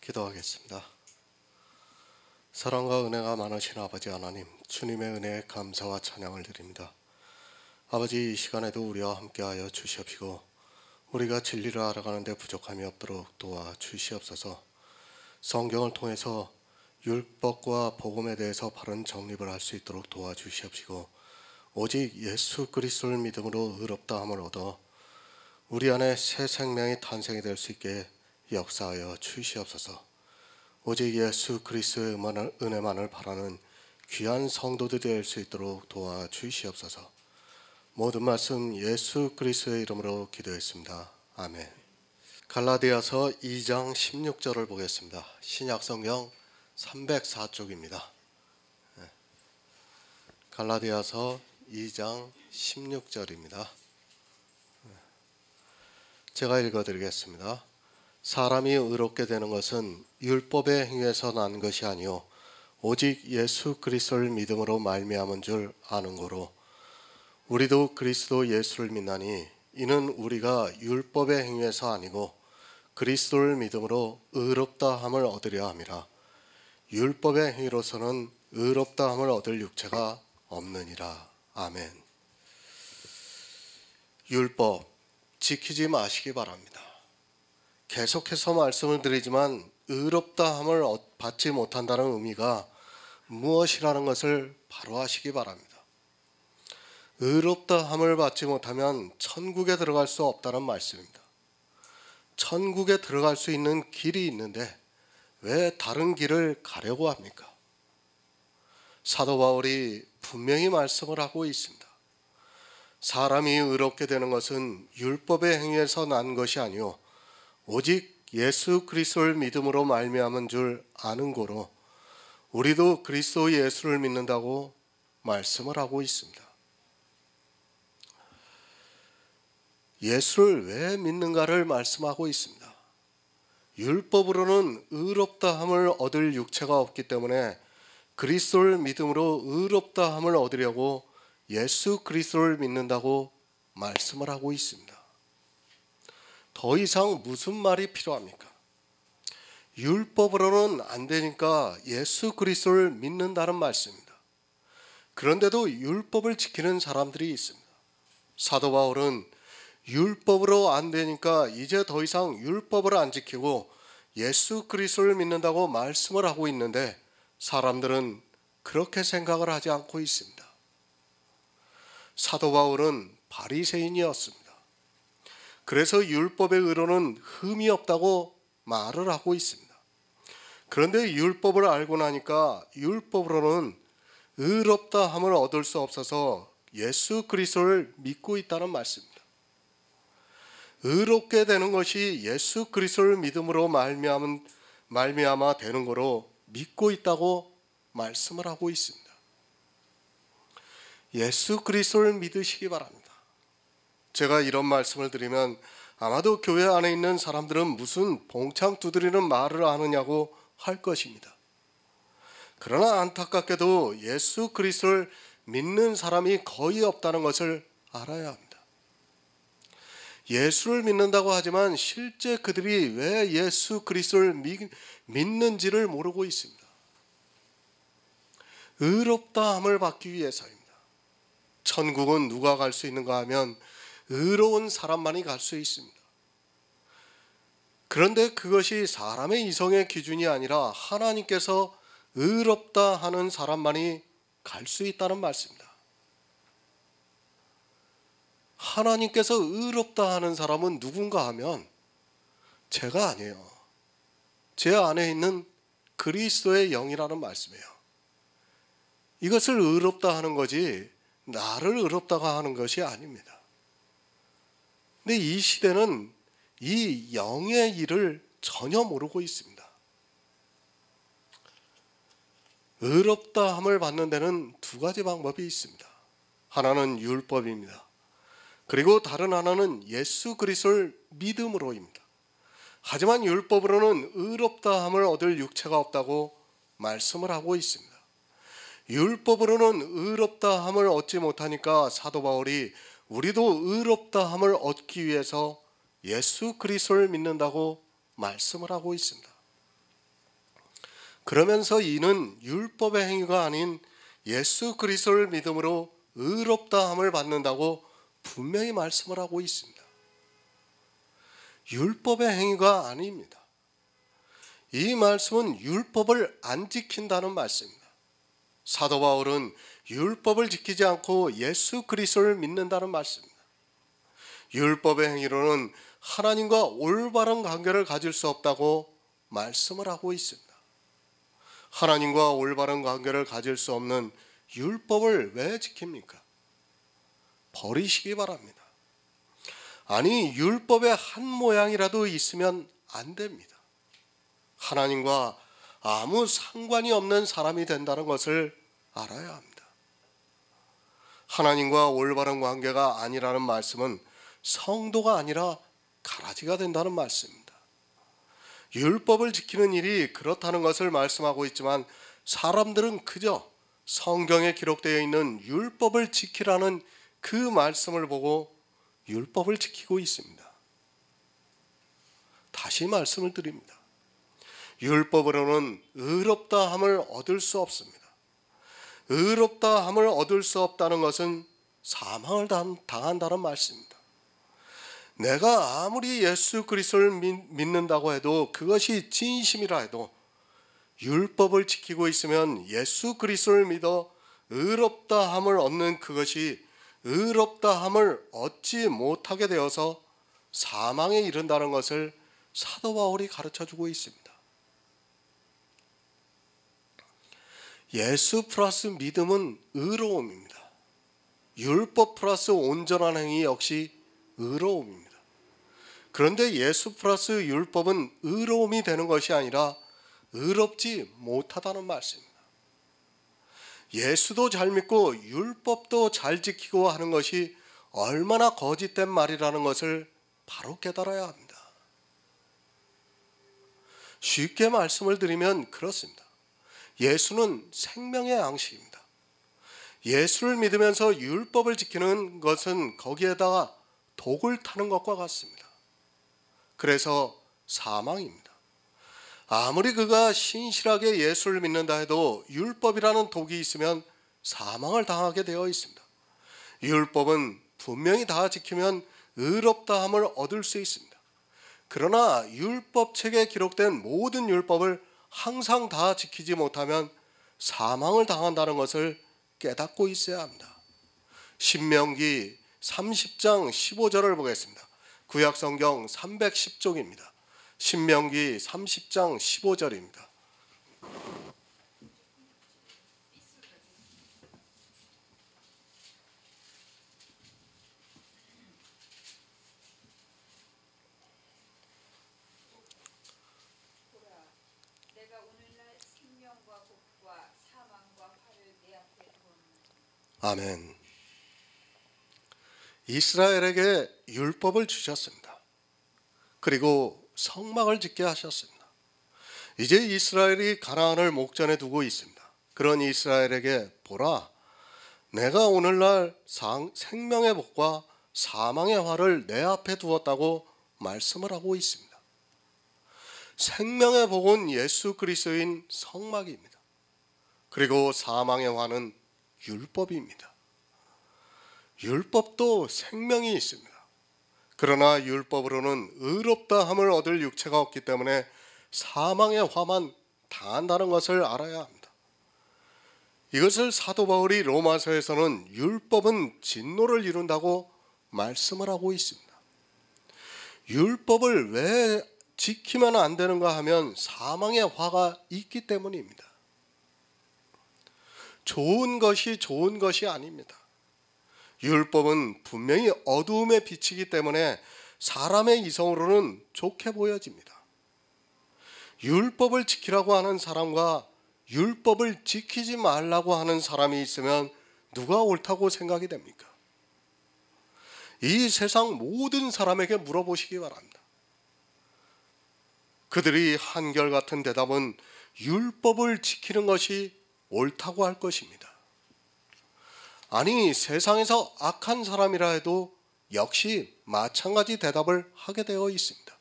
기도하겠습니다. 사랑과 은혜가 많으신 아버지 하나님, 주님의 은혜에 감사와 찬양을 드립니다. 아버지, 이 시간에도 우리와 함께하여 주시옵시고 우리가 진리를 알아가는 데 부족함이 없도록 도와주시옵소서. 성경을 통해서 율법과 복음에 대해서 바른 정립을 할 수 있도록 도와주시옵시고 오직 예수 그리스도를 믿음으로 의롭다함을 얻어 우리 안에 새 생명이 탄생이 될 수 있게 역사하여 주시옵소서. 오직 예수 그리스도의 은혜만을 바라는 귀한 성도들이 될 수 있도록 도와주시옵소서. 모든 말씀 예수 그리스도의 이름으로 기도했습니다. 아멘. 갈라디아서 2장 16절을 보겠습니다. 신약성경 304쪽입니다. 갈라디아서 2장 16절입니다. 제가 읽어드리겠습니다. 사람이 의롭게 되는 것은 율법의 행위에서 난 것이 아니요 오직 예수 그리스도를 믿음으로 말미암은 줄 아는 고로 우리도 그리스도 예수를 믿나니 이는 우리가 율법의 행위에서 아니고 그리스도를 믿음으로 의롭다함을 얻으려 함이라. 율법의 행위로서는 의롭다함을 얻을 육체가 없느니라. 아멘. 율법 지키지 마시기 바랍니다. 계속해서 말씀을 드리지만 의롭다함을 받지 못한다는 의미가 무엇이라는 것을 바로 아시기 바랍니다. 의롭다함을 받지 못하면 천국에 들어갈 수 없다는 말씀입니다. 천국에 들어갈 수 있는 길이 있는데 왜 다른 길을 가려고 합니까? 사도 바울이 분명히 말씀을 하고 있습니다. 사람이 의롭게 되는 것은 율법의 행위에서 난 것이 아니요 오직 예수 그리스도를 믿음으로 말미암은 줄 아는 고로 우리도 그리스도 예수를 믿는다고 말씀을 하고 있습니다. 예수를 왜 믿는가를 말씀하고 있습니다. 율법으로는 의롭다함을 얻을 육체가 없기 때문에 그리스도를 믿음으로 의롭다함을 얻으려고 예수 그리스도를 믿는다고 말씀을 하고 있습니다. 더 이상 무슨 말이 필요합니까? 율법으로는 안 되니까 예수 그리스도를 믿는다는 말씀입니다. 그런데도 율법을 지키는 사람들이 있습니다. 사도 바울은 율법으로 안 되니까 이제 더 이상 율법을 안 지키고 예수 그리스도를 믿는다고 말씀을 하고 있는데 사람들은 그렇게 생각을 하지 않고 있습니다. 사도 바울은 바리새인이었습니다. 그래서 율법의 의로는 흠이 없다고 말을 하고 있습니다. 그런데 율법을 알고 나니까 율법으로는 의롭다함을 얻을 수 없어서 예수 그리스도를 믿고 있다는 말씀입니다. 의롭게 되는 것이 예수 그리스도를 믿음으로 말미암아 되는 거로 믿고 있다고 말씀을 하고 있습니다. 예수 그리스도를 믿으시기 바랍니다. 제가 이런 말씀을 드리면 아마도 교회 안에 있는 사람들은 무슨 봉창 두드리는 말을 하느냐고 할 것입니다. 그러나 안타깝게도 예수 그리스도를 믿는 사람이 거의 없다는 것을 알아야 합니다. 예수를 믿는다고 하지만 실제 그들이 왜 예수 그리스도를 믿는지를 모르고 있습니다. 의롭다함을 받기 위해서입니다. 천국은 누가 갈 수 있는가 하면 의로운 사람만이 갈 수 있습니다. 그런데 그것이 사람의 이성의 기준이 아니라 하나님께서 의롭다 하는 사람만이 갈 수 있다는 말씀입니다. 하나님께서 의롭다 하는 사람은 누군가 하면 제가 아니에요. 제 안에 있는 그리스도의 영이라는 말씀이에요. 이것을 의롭다 하는 거지 나를 의롭다고 하는 것이 아닙니다. 근데 이 시대는 이 영의 일을 전혀 모르고 있습니다. 의롭다함을 받는 데는 두 가지 방법이 있습니다. 하나는 율법입니다. 그리고 다른 하나는 예수 그리스도를 믿음으로입니다. 하지만 율법으로는 의롭다함을 얻을 육체가 없다고 말씀을 하고 있습니다. 율법으로는 의롭다함을 얻지 못하니까 사도 바울이 우리도 의롭다함을 얻기 위해서 예수 그리스도를 믿는다고 말씀을 하고 있습니다. 그러면서 이는 율법의 행위가 아닌 예수 그리스도를 믿음으로 의롭다함을 받는다고 분명히 말씀을 하고 있습니다. 율법의 행위가 아닙니다. 이 말씀은 율법을 안 지킨다는 말씀입니다. 사도 바울은 율법을 지키지 않고 예수 그리스도를 믿는다는 말씀입니다. 율법의 행위로는 하나님과 올바른 관계를 가질 수 없다고 말씀을 하고 있습니다. 하나님과 올바른 관계를 가질 수 없는 율법을 왜 지킵니까? 버리시기 바랍니다. 아니, 율법의 한 모양이라도 있으면 안 됩니다. 하나님과 아무 상관이 없는 사람이 된다는 것을 알아야 합니다. 하나님과 올바른 관계가 아니라는 말씀은 성도가 아니라 가라지가 된다는 말씀입니다. 율법을 지키는 일이 그렇다는 것을 말씀하고 있지만 사람들은 그저 성경에 기록되어 있는 율법을 지키라는 그 말씀을 보고 율법을 지키고 있습니다. 다시 말씀을 드립니다. 율법으로는 의롭다함을 얻을 수 없습니다. 의롭다함을 얻을 수 없다는 것은 사망을 당한다는 말씀입니다. 내가 아무리 예수 그리스도를 믿는다고 해도, 그것이 진심이라 해도 율법을 지키고 있으면 예수 그리스도를 믿어 의롭다함을 얻는 그것이 의롭다함을 얻지 못하게 되어서 사망에 이른다는 것을 사도 바울이 가르쳐주고 있습니다. 예수 플러스 믿음은 의로움입니다. 율법 플러스 온전한 행위 역시 의로움입니다. 그런데 예수 플러스 율법은 의로움이 되는 것이 아니라 의롭지 못하다는 말씀입니다. 예수도 잘 믿고 율법도 잘 지키고 하는 것이 얼마나 거짓된 말이라는 것을 바로 깨달아야 합니다. 쉽게 말씀을 드리면 그렇습니다. 예수는 생명의 양식입니다. 예수를 믿으면서 율법을 지키는 것은 거기에다가 독을 타는 것과 같습니다. 그래서 사망입니다. 아무리 그가 신실하게 예수를 믿는다 해도 율법이라는 독이 있으면 사망을 당하게 되어 있습니다. 율법은 분명히 다 지키면 의롭다함을 얻을 수 있습니다. 그러나 율법책에 기록된 모든 율법을 항상 다 지키지 못하면 사망을 당한다는 것을 깨닫고 있어야 합니다. 신명기 30장 15절을 보겠습니다. 구약성경 310쪽입니다. 신명기 30장 15절입니다. 아멘. 이스라엘에게 율법을 주셨습니다. 그리고 성막을 짓게 하셨습니다. 이제 이스라엘이 가나안을 목전에 두고 있습니다. 그런 이스라엘에게 보라, 내가 오늘날 생명의 복과 사망의 화를 내 앞에 두었다고 말씀을 하고 있습니다. 생명의 복은 예수 그리스도인 성막입니다. 그리고 사망의 화는 율법입니다. 율법도 생명이 있습니다. 그러나 율법으로는 의롭다함을 얻을 육체가 없기 때문에 사망의 화만 당한다는 것을 알아야 합니다. 이것을 사도 바울이 로마서에서는 율법은 진노를 이룬다고 말씀을 하고 있습니다. 율법을 왜 지키면 안 되는가 하면 사망의 화가 있기 때문입니다. 좋은 것이 아닙니다. 율법은 분명히 어두움에 비치기 때문에 사람의 이성으로는 좋게 보여집니다. 율법을 지키라고 하는 사람과 율법을 지키지 말라고 하는 사람이 있으면 누가 옳다고 생각이 됩니까? 이 세상 모든 사람에게 물어보시기 바랍니다. 그들이 한결같은 대답은 율법을 지키는 것이 옳다고 할 것입니다. 아니, 세상에서 악한 사람이라 해도 역시 마찬가지 대답을 하게 되어 있습니다.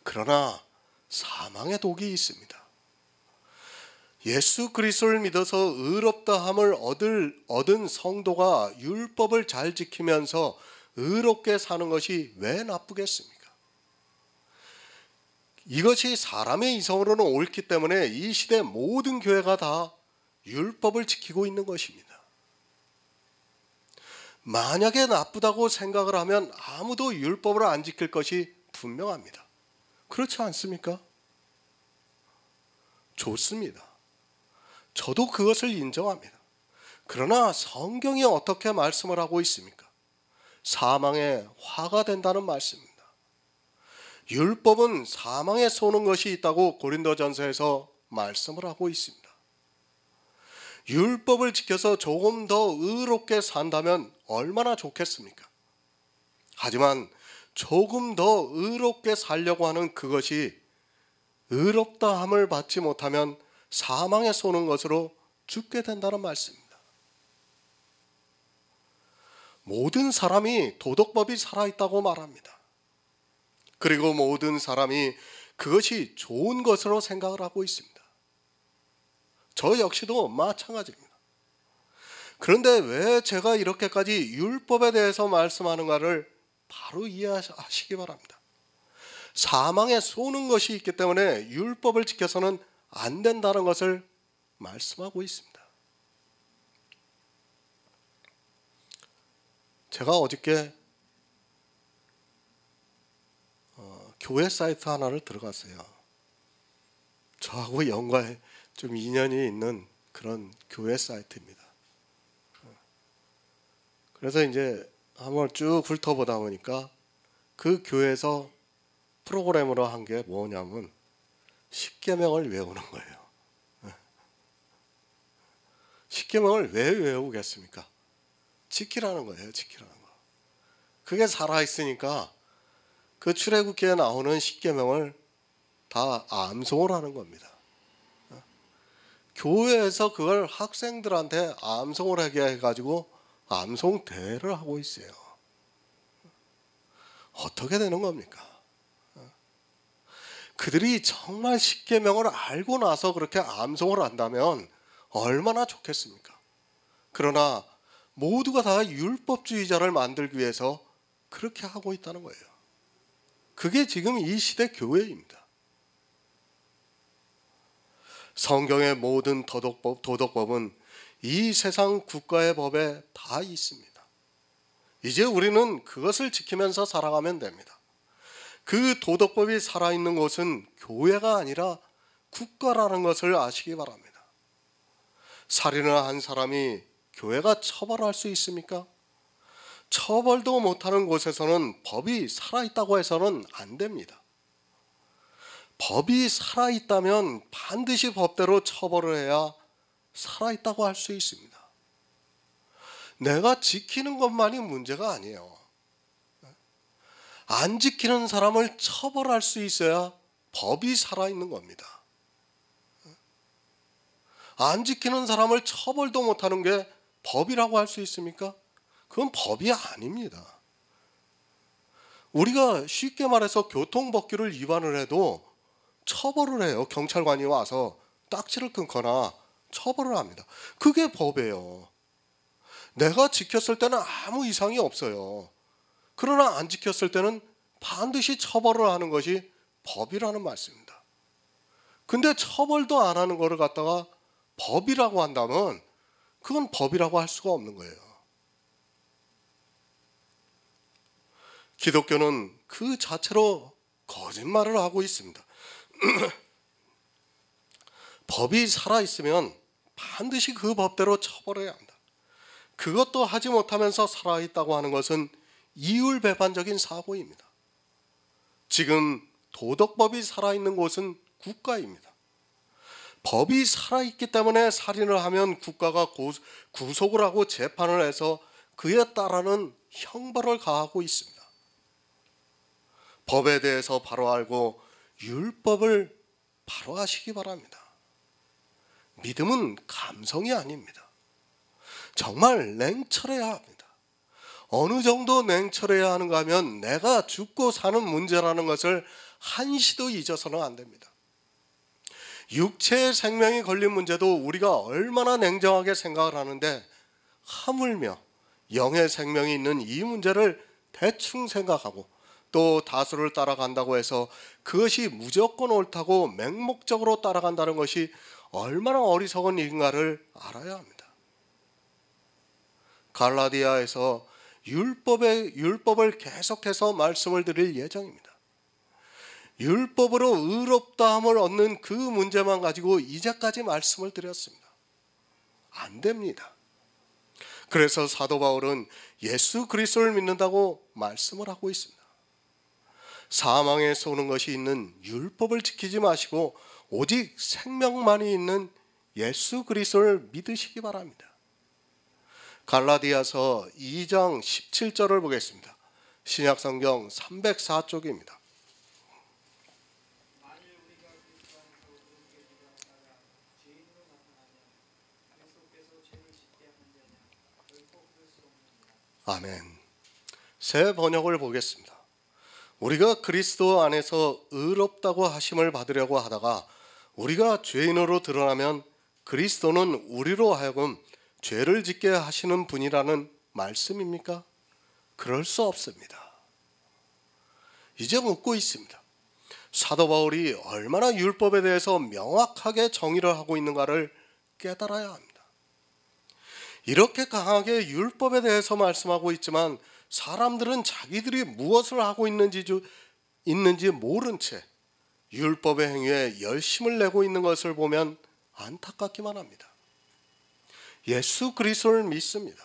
그러나 사망의 독이 있습니다. 예수 그리스도를 믿어서 의롭다함을 얻은 성도가 율법을 잘 지키면서 의롭게 사는 것이 왜 나쁘겠습니까? 이것이 사람의 이성으로는 옳기 때문에 이 시대 모든 교회가 다 율법을 지키고 있는 것입니다. 만약에 나쁘다고 생각을 하면 아무도 율법을 안 지킬 것이 분명합니다. 그렇지 않습니까? 좋습니다. 저도 그것을 인정합니다. 그러나 성경이 어떻게 말씀을 하고 있습니까? 사망의 화가 된다는 말씀입니다. 율법은 사망에 쏘는 것이 있다고 고린도전서에서 말씀을 하고 있습니다. 율법을 지켜서 조금 더 의롭게 산다면 얼마나 좋겠습니까? 하지만 조금 더 의롭게 살려고 하는 그것이 의롭다함을 받지 못하면 사망에 쏘는 것으로 죽게 된다는 말씀입니다. 모든 사람이 도덕법이 살아있다고 말합니다. 그리고 모든 사람이 그것이 좋은 것으로 생각을 하고 있습니다. 저 역시도 마찬가지입니다. 그런데 왜 제가 이렇게까지 율법에 대해서 말씀하는가를 바로 이해하시기 바랍니다. 사망에 쏘는 것이 있기 때문에 율법을 지켜서는 안 된다는 것을 말씀하고 있습니다. 제가 어저께 교회 사이트 하나를 들어갔어요. 저하고 연관에 좀 인연이 있는 그런 교회 사이트입니다. 그래서 이제 한번 쭉 훑어보다 보니까 그 교회에서 프로그램으로 한 게 뭐냐면 10계명을 외우는 거예요. 10계명을 왜 외우겠습니까? 지키라는 거예요. 지키라는 거. 그게 살아있으니까 그 출애굽기에 나오는 10계명을 다 암송을 하는 겁니다. 교회에서 그걸 학생들한테 암송을 하게 해가지고 암송대회를 하고 있어요. 어떻게 되는 겁니까? 그들이 정말 10계명을 알고 나서 그렇게 암송을 한다면 얼마나 좋겠습니까? 그러나 모두가 다 율법주의자를 만들기 위해서 그렇게 하고 있다는 거예요. 그게 지금 이 시대 교회입니다. 성경의 모든 도덕법은 이 세상 국가의 법에 다 있습니다. 이제 우리는 그것을 지키면서 살아가면 됩니다. 그 도덕법이 살아있는 곳은 교회가 아니라 국가라는 것을 아시기 바랍니다. 살인을 한 사람이 교회가 처벌할 수 있습니까? 처벌도 못하는 곳에서는 법이 살아있다고 해서는 안 됩니다. 법이 살아있다면 반드시 법대로 처벌을 해야 살아있다고 할 수 있습니다. 내가 지키는 것만이 문제가 아니에요. 안 지키는 사람을 처벌할 수 있어야 법이 살아있는 겁니다. 안 지키는 사람을 처벌도 못하는 게 법이라고 할 수 있습니까? 그건 법이 아닙니다. 우리가 쉽게 말해서 교통법규를 위반을 해도 처벌을 해요. 경찰관이 와서 딱지를 끊거나 처벌을 합니다. 그게 법이에요. 내가 지켰을 때는 아무 이상이 없어요. 그러나 안 지켰을 때는 반드시 처벌을 하는 것이 법이라는 말씀입니다. 근데 처벌도 안 하는 거를 갖다가 법이라고 한다면 그건 법이라고 할 수가 없는 거예요. 기독교는 그 자체로 거짓말을 하고 있습니다. 법이 살아있으면 반드시 그 법대로 처벌해야 한다. 그것도 하지 못하면서 살아있다고 하는 것은 이율배반적인 사고입니다. 지금 도덕법이 살아있는 곳은 국가입니다. 법이 살아있기 때문에 살인을 하면 국가가 구속을 하고 재판을 해서 그에 따르는 형벌을 가하고 있습니다. 법에 대해서 바로 알고 율법을 바로 하시기 바랍니다. 믿음은 감성이 아닙니다. 정말 냉철해야 합니다. 어느 정도 냉철해야 하는가 하면 내가 죽고 사는 문제라는 것을 한시도 잊어서는 안 됩니다. 육체의 생명이 걸린 문제도 우리가 얼마나 냉정하게 생각을 하는데 하물며 영의 생명이 있는 이 문제를 대충 생각하고 또 다수를 따라간다고 해서 그것이 무조건 옳다고 맹목적으로 따라간다는 것이 얼마나 어리석은 일인가를 알아야 합니다. 갈라디아에서 율법을 계속해서 말씀을 드릴 예정입니다. 율법으로 의롭다함을 얻는 그 문제만 가지고 이제까지 말씀을 드렸습니다. 안 됩니다. 그래서 사도 바울은 예수 그리스도를 믿는다고 말씀을 하고 있습니다. 사망에 쏘는 것이 있는 율법을 지키지 마시고 오직 생명만이 있는 예수 그리스도를 믿으시기 바랍니다. 갈라디아서 2장 17절을 보겠습니다. 신약성경 304쪽입니다. 아멘. 새 번역을 보겠습니다. 우리가 그리스도 안에서 의롭다고 하심을 받으려고 하다가 우리가 죄인으로 드러나면 그리스도는 우리로 하여금 죄를 짓게 하시는 분이라는 말씀입니까? 그럴 수 없습니다. 이제 묻고 있습니다. 사도 바울이 얼마나 율법에 대해서 명확하게 정의를 하고 있는가를 깨달아야 합니다. 이렇게 강하게 율법에 대해서 말씀하고 있지만 사람들은 자기들이 무엇을 하고 있는지 모른 채 율법의 행위에 열심을 내고 있는 것을 보면 안타깝기만 합니다. 예수 그리스도를 믿습니다.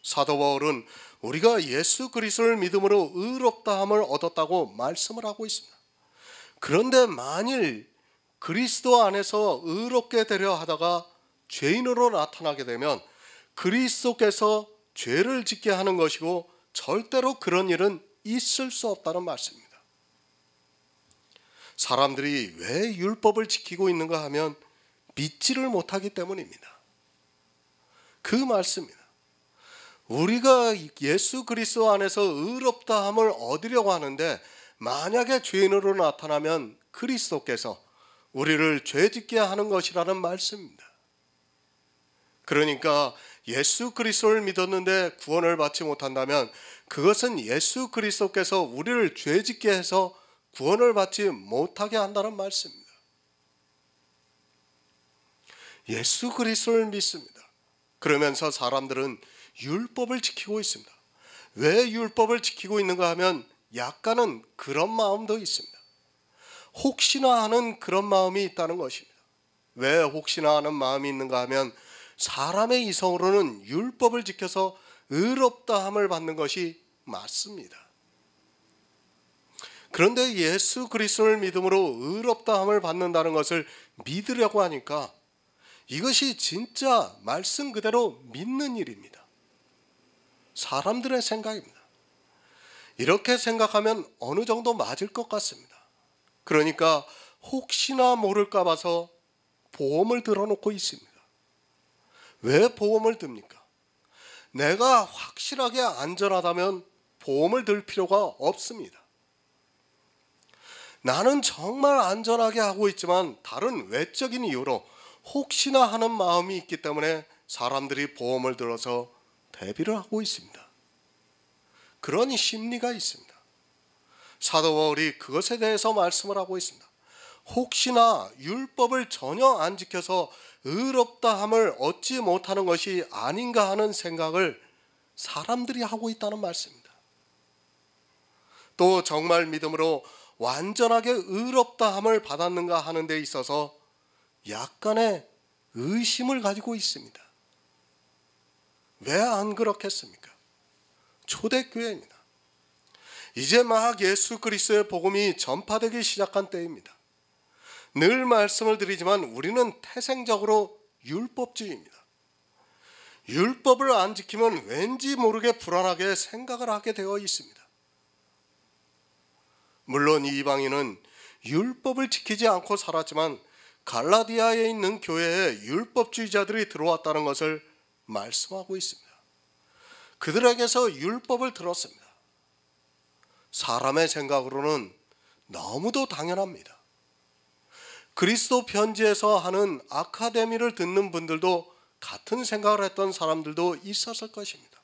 사도 바울은 우리가 예수 그리스도를 믿음으로 의롭다함을 얻었다고 말씀을 하고 있습니다. 그런데 만일 그리스도 안에서 의롭게 되려 하다가 죄인으로 나타나게 되면 그리스도께서 죄를 짓게 하는 것이고 절대로 그런 일은 있을 수 없다는 말씀입니다. 사람들이 왜 율법을 지키고 있는가 하면 믿지를 못하기 때문입니다. 그 말씀입니다. 우리가 예수 그리스도 안에서 의롭다함을 얻으려고 하는데 만약에 죄인으로 나타나면 그리스도께서 우리를 죄짓게 하는 것이라는 말씀입니다. 그러니까 예수 그리스도를 믿었는데 구원을 받지 못한다면 그것은 예수 그리스도께서 우리를 죄짓게 해서 구원을 받지 못하게 한다는 말씀입니다. 예수 그리스도를 믿습니다. 그러면서 사람들은 율법을 지키고 있습니다. 왜 율법을 지키고 있는가 하면 약간은 그런 마음도 있습니다. 혹시나 하는 그런 마음이 있다는 것입니다. 왜 혹시나 하는 마음이 있는가 하면 사람의 이성으로는 율법을 지켜서 의롭다함을 받는 것이 맞습니다. 그런데 예수 그리스도를 믿음으로 의롭다함을 받는다는 것을 믿으려고 하니까 이것이 진짜 말씀 그대로 믿는 일입니다. 사람들의 생각입니다. 이렇게 생각하면 어느 정도 맞을 것 같습니다. 그러니까 혹시나 모를까 봐서 보험을 들어놓고 있습니다. 왜 보험을 듭니까? 내가 확실하게 안전하다면 보험을 들 필요가 없습니다. 나는 정말 안전하게 하고 있지만 다른 외적인 이유로 혹시나 하는 마음이 있기 때문에 사람들이 보험을 들어서 대비를 하고 있습니다. 그런 심리가 있습니다. 사도 바울이 그것에 대해서 말씀을 하고 있습니다. 혹시나 율법을 전혀 안 지켜서 의롭다함을 얻지 못하는 것이 아닌가 하는 생각을 사람들이 하고 있다는 말씀입니다. 또 정말 믿음으로 완전하게 의롭다함을 받았는가 하는 데 있어서 약간의 의심을 가지고 있습니다. 왜 안 그렇겠습니까? 초대교회입니다. 이제 막 예수 그리스도의 복음이 전파되기 시작한 때입니다. 늘 말씀을 드리지만 우리는 태생적으로 율법주의입니다. 율법을 안 지키면 왠지 모르게 불안하게 생각을 하게 되어 있습니다. 물론 이방인은 율법을 지키지 않고 살았지만 갈라디아에 있는 교회에 율법주의자들이 들어왔다는 것을 말씀하고 있습니다. 그들에게서 율법을 들었습니다. 사람의 생각으로는 너무도 당연합니다. 그리스도 편지에서 하는 아카데미를 듣는 분들도 같은 생각을 했던 사람들도 있었을 것입니다.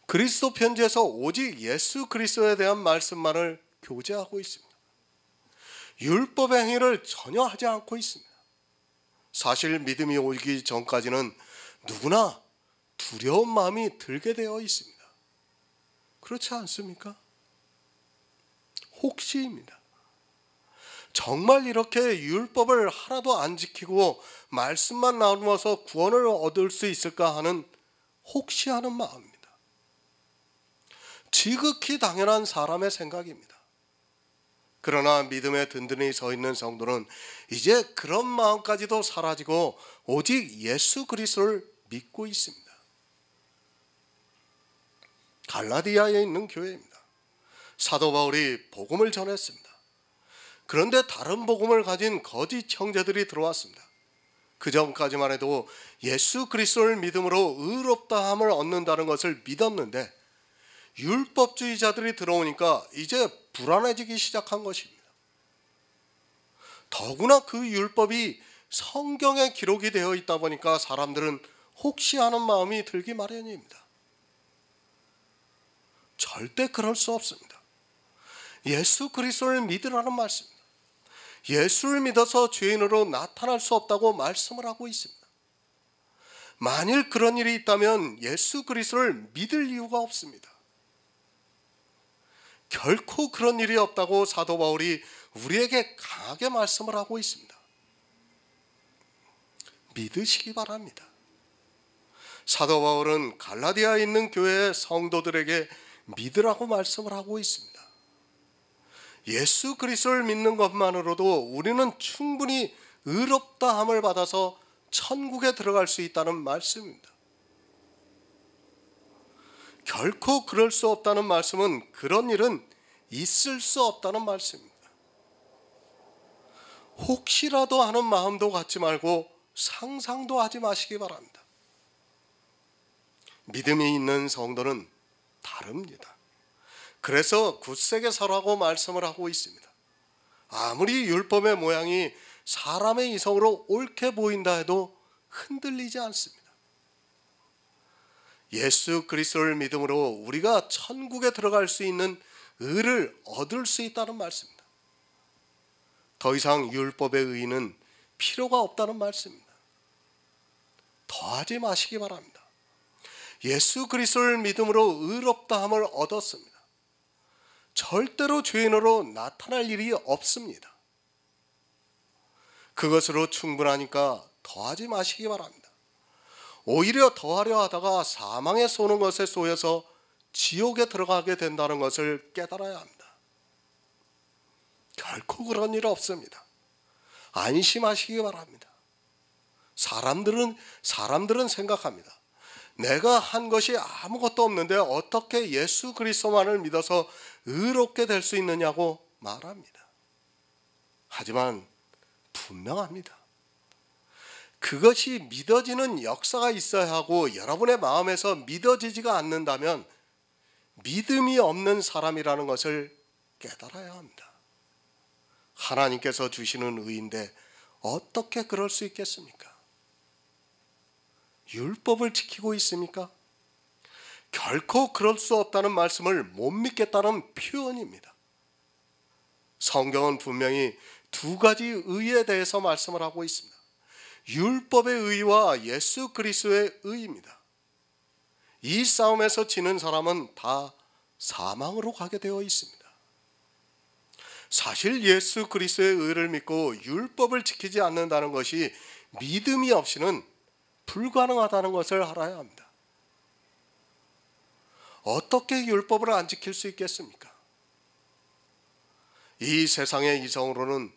그리스도 편지에서 오직 예수 그리스도에 대한 말씀만을 교제하고 있습니다. 율법의 행위를 전혀 하지 않고 있습니다. 사실 믿음이 오기 전까지는 누구나 두려운 마음이 들게 되어 있습니다. 그렇지 않습니까? 혹시입니다. 정말 이렇게 율법을 하나도 안 지키고 말씀만 나누어서 구원을 얻을 수 있을까 하는 혹시 하는 마음입니다. 지극히 당연한 사람의 생각입니다. 그러나 믿음에 든든히 서 있는 성도는 이제 그런 마음까지도 사라지고 오직 예수 그리스도를 믿고 있습니다. 갈라디아에 있는 교회입니다. 사도 바울이 복음을 전했습니다. 그런데 다른 복음을 가진 거짓 형제들이 들어왔습니다. 그 전까지만 해도 예수 그리스도를 믿음으로 의롭다함을 얻는다는 것을 믿었는데 율법주의자들이 들어오니까 이제 불안해지기 시작한 것입니다. 더구나 그 율법이 성경에 기록이 되어 있다 보니까 사람들은 혹시 하는 마음이 들기 마련입니다. 절대 그럴 수 없습니다. 예수 그리스도를 믿으라는 말씀입니다. 예수를 믿어서 죄인으로 나타날 수 없다고 말씀을 하고 있습니다. 만일 그런 일이 있다면 예수 그리스도를 믿을 이유가 없습니다. 결코 그런 일이 없다고 사도 바울이 우리에게 강하게 말씀을 하고 있습니다. 믿으시기 바랍니다. 사도 바울은 갈라디아에 있는 교회의 성도들에게 믿으라고 말씀을 하고 있습니다. 예수 그리스도를 믿는 것만으로도 우리는 충분히 의롭다함을 받아서 천국에 들어갈 수 있다는 말씀입니다. 결코 그럴 수 없다는 말씀은 그런 일은 있을 수 없다는 말씀입니다. 혹시라도 하는 마음도 갖지 말고 상상도 하지 마시기 바랍니다. 믿음이 있는 성도는 다릅니다. 그래서 굳세게 서라고 말씀을 하고 있습니다. 아무리 율법의 모양이 사람의 이성으로 옳게 보인다 해도 흔들리지 않습니다. 예수 그리스도를 믿음으로 우리가 천국에 들어갈 수 있는 의를 얻을 수 있다는 말씀입니다. 더 이상 율법의 의는 필요가 없다는 말씀입니다. 더하지 마시기 바랍니다. 예수 그리스도를 믿음으로 의롭다함을 얻었습니다. 절대로 죄인으로 나타날 일이 없습니다. 그것으로 충분하니까 더하지 마시기 바랍니다. 오히려 더하려 하다가 사망에 쏘는 것에 쏘여서 지옥에 들어가게 된다는 것을 깨달아야 합니다. 결코 그런 일 없습니다. 안심하시기 바랍니다. 사람들은 생각합니다. 내가 한 것이 아무것도 없는데 어떻게 예수 그리스도만을 믿어서 의롭게 될 수 있느냐고 말합니다. 하지만 분명합니다. 그것이 믿어지는 역사가 있어야 하고 여러분의 마음에서 믿어지지가 않는다면 믿음이 없는 사람이라는 것을 깨달아야 합니다. 하나님께서 주시는 의인데 어떻게 그럴 수 있겠습니까? 율법을 지키고 있습니까? 결코 그럴 수 없다는 말씀을 못 믿겠다는 표현입니다. 성경은 분명히 두 가지 의에 대해서 말씀을 하고 있습니다. 율법의 의와 예수 그리스도의 의입니다. 이 싸움에서 지는 사람은 다 사망으로 가게 되어 있습니다. 사실 예수 그리스도의 의를 믿고 율법을 지키지 않는다는 것이 믿음이 없이는 불가능하다는 것을 알아야 합니다. 어떻게 율법을 안 지킬 수 있겠습니까? 이 세상의 이성으로는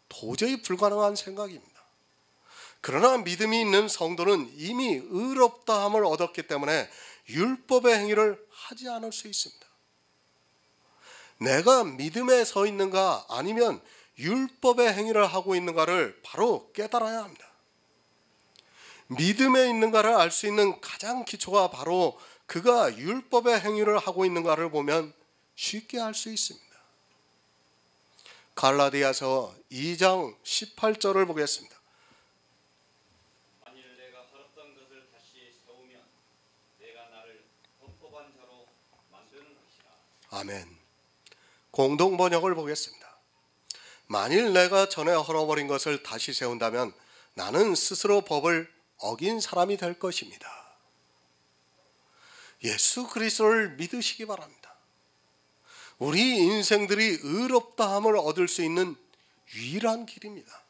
도저히 불가능한 생각입니다. 그러나 믿음이 있는 성도는 이미 의롭다함을 얻었기 때문에 율법의 행위를 하지 않을 수 있습니다. 내가 믿음에 서 있는가 아니면 율법의 행위를 하고 있는가를 바로 깨달아야 합니다. 믿음에 있는가를 알 수 있는 가장 기초가 바로 그가 율법의 행위를 하고 있는가를 보면 쉽게 알 수 있습니다. 갈라디아서 2장 18절을 보겠습니다. 만일 내가 헐었던 것을 다시 세우면 내가 나를 범법한 자로 만드는 것이라. 아멘. 공동 번역을 보겠습니다. 만일 내가 전에 헐어버린 것을 다시 세운다면 나는 스스로 법을 어긴 사람이 될 것입니다. 예수 그리스도를 믿으시기 바랍니다. 우리 인생들이 의롭다함을 얻을 수 있는 유일한 길입니다.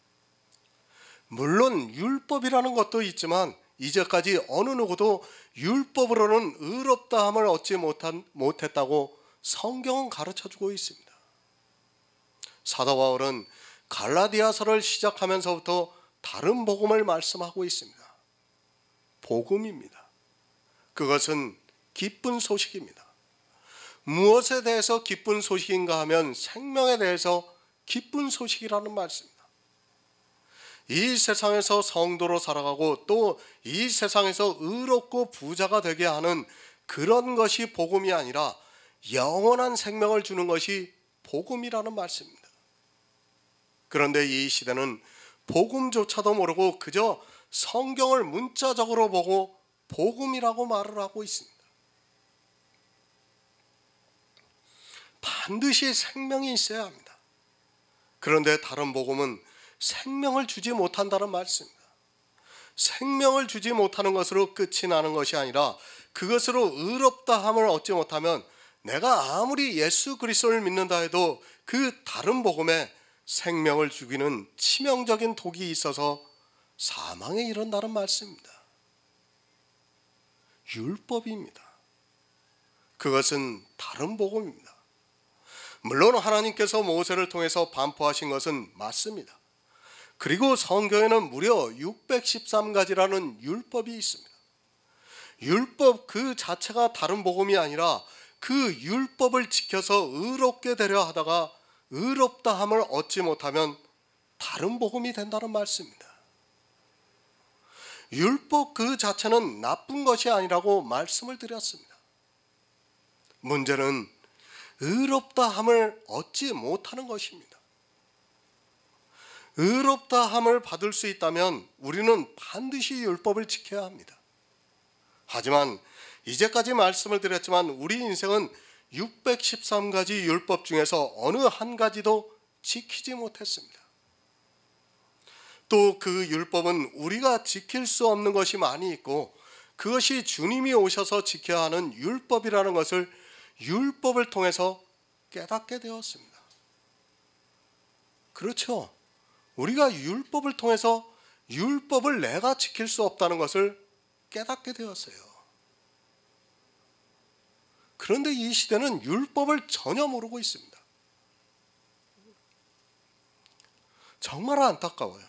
물론 율법이라는 것도 있지만 이제까지 어느 누구도 율법으로는 의롭다함을 얻지 못했다고 성경은 가르쳐주고 있습니다. 사도 바울은 갈라디아서를 시작하면서부터 다른 복음을 말씀하고 있습니다. 복음입니다. 그것은 기쁜 소식입니다. 무엇에 대해서 기쁜 소식인가 하면 생명에 대해서 기쁜 소식이라는 말씀입니다. 이 세상에서 성도로 살아가고 또 이 세상에서 의롭고 부자가 되게 하는 그런 것이 복음이 아니라 영원한 생명을 주는 것이 복음이라는 말씀입니다. 그런데 이 시대는 복음조차도 모르고 그저 성경을 문자적으로 보고 복음이라고 말을 하고 있습니다. 반드시 생명이 있어야 합니다. 그런데 다른 복음은 생명을 주지 못한다는 말씀입니다. 생명을 주지 못하는 것으로 끝이 나는 것이 아니라 그것으로 의롭다함을 얻지 못하면 내가 아무리 예수 그리스도를 믿는다 해도 그 다른 복음에 생명을 죽이는 치명적인 독이 있어서 사망에 이른다는 말씀입니다. 율법입니다. 그것은 다른 복음입니다. 물론 하나님께서 모세를 통해서 반포하신 것은 맞습니다. 그리고 성경에는 무려 613가지라는 율법이 있습니다. 율법 그 자체가 다른 복음이 아니라 그 율법을 지켜서 의롭게 되려 하다가 의롭다함을 얻지 못하면 다른 복음이 된다는 말씀입니다. 율법 그 자체는 나쁜 것이 아니라고 말씀을 드렸습니다. 문제는 의롭다함을 얻지 못하는 것입니다. 의롭다함을 받을 수 있다면 우리는 반드시 율법을 지켜야 합니다. 하지만 이제까지 말씀을 드렸지만 우리 인생은 613가지 율법 중에서 어느 한 가지도 지키지 못했습니다. 또 그 율법은 우리가 지킬 수 없는 것이 많이 있고 그것이 주님이 오셔서 지켜야 하는 율법이라는 것을 율법을 통해서 깨닫게 되었습니다. 그렇죠. 우리가 율법을 통해서 율법을 내가 지킬 수 없다는 것을 깨닫게 되었어요. 그런데 이 시대는 율법을 전혀 모르고 있습니다. 정말 안타까워요.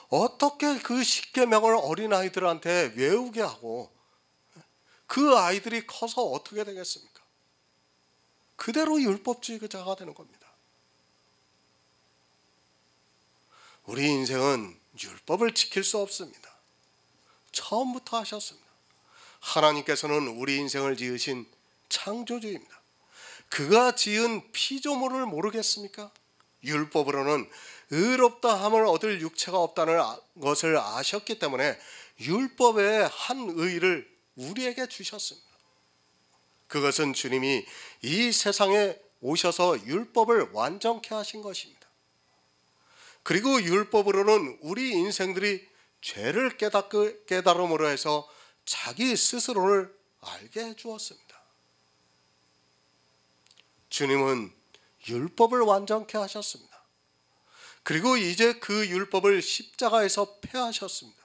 어떻게 그 십계명을 어린아이들한테 외우게 하고 그 아이들이 커서 어떻게 되겠습니까? 그대로 율법주의자가 되는 겁니다. 우리 인생은 율법을 지킬 수 없습니다. 처음부터 하셨습니다. 하나님께서는 우리 인생을 지으신 창조주입니다. 그가 지은 피조물을 모르겠습니까? 율법으로는 의롭다함을 얻을 육체가 없다는 것을 아셨기 때문에 율법의 한 의를 우리에게 주셨습니다. 그것은 주님이 이 세상에 오셔서 율법을 완전케 하신 것입니다. 그리고 율법으로는 우리 인생들이 죄를 깨달음으로 해서 자기 스스로를 알게 해주었습니다. 주님은 율법을 완전케 하셨습니다. 그리고 이제 그 율법을 십자가에서 폐하셨습니다.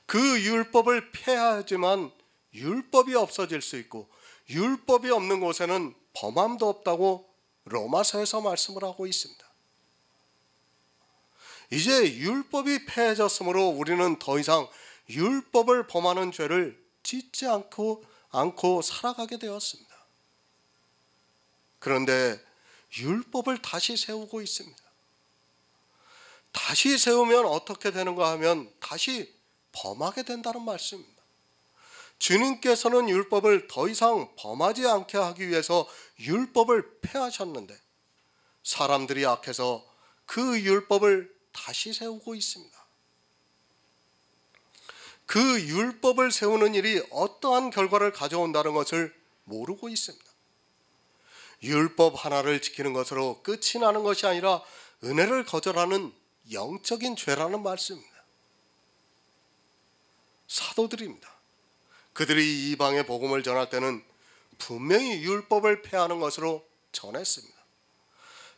그 율법을 폐하지만 율법이 없어질 수 있고 율법이 없는 곳에는 범함도 없다고 로마서에서 말씀을 하고 있습니다. 이제 율법이 폐해졌으므로 우리는 더 이상 율법을 범하는 죄를 짓지 않고 살아가게 되었습니다. 그런데 율법을 다시 세우고 있습니다. 다시 세우면 어떻게 되는가 하면 다시 범하게 된다는 말씀입니다. 주님께서는 율법을 더 이상 범하지 않게 하기 위해서 율법을 폐하셨는데 사람들이 악해서 그 율법을 다시 세우고 있습니다. 그 율법을 세우는 일이 어떠한 결과를 가져온다는 것을 모르고 있습니다. 율법 하나를 지키는 것으로 끝이 나는 것이 아니라 은혜를 거절하는 영적인 죄라는 말씀입니다. 사도들입니다. 그들이 이방의 복음을 전할 때는 분명히 율법을 폐하는 것으로 전했습니다.